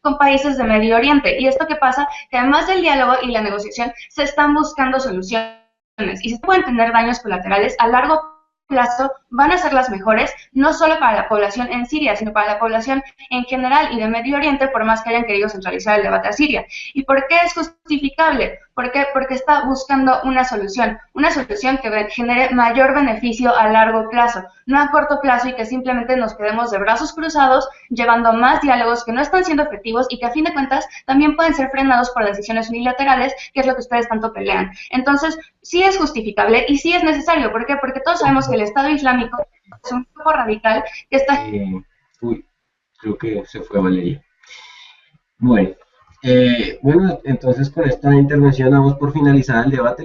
con países de Medio Oriente. ¿Y esto qué pasa? Que además del diálogo y la negociación, se están buscando soluciones y se pueden tener daños colaterales a largo plazo, van a ser las mejores, no solo para la población en Siria, sino para la población en general y de Medio Oriente, por más que hayan querido centralizar el debate a Siria. ¿Y por qué es justificable? ¿Por qué? Porque está buscando una solución que genere mayor beneficio a largo plazo, no a corto plazo, y que simplemente nos quedemos de brazos cruzados, llevando más diálogos que no están siendo efectivos y que a fin de cuentas también pueden ser frenados por decisiones unilaterales, que es lo que ustedes tanto pelean. Entonces, sí es justificable y sí es necesario. ¿Por qué? Porque todos sabemos que el Estado Islámico es un grupo radical que está... Creo que se fue Valeria. Bueno, entonces con esta intervención damos por finalizada el debate.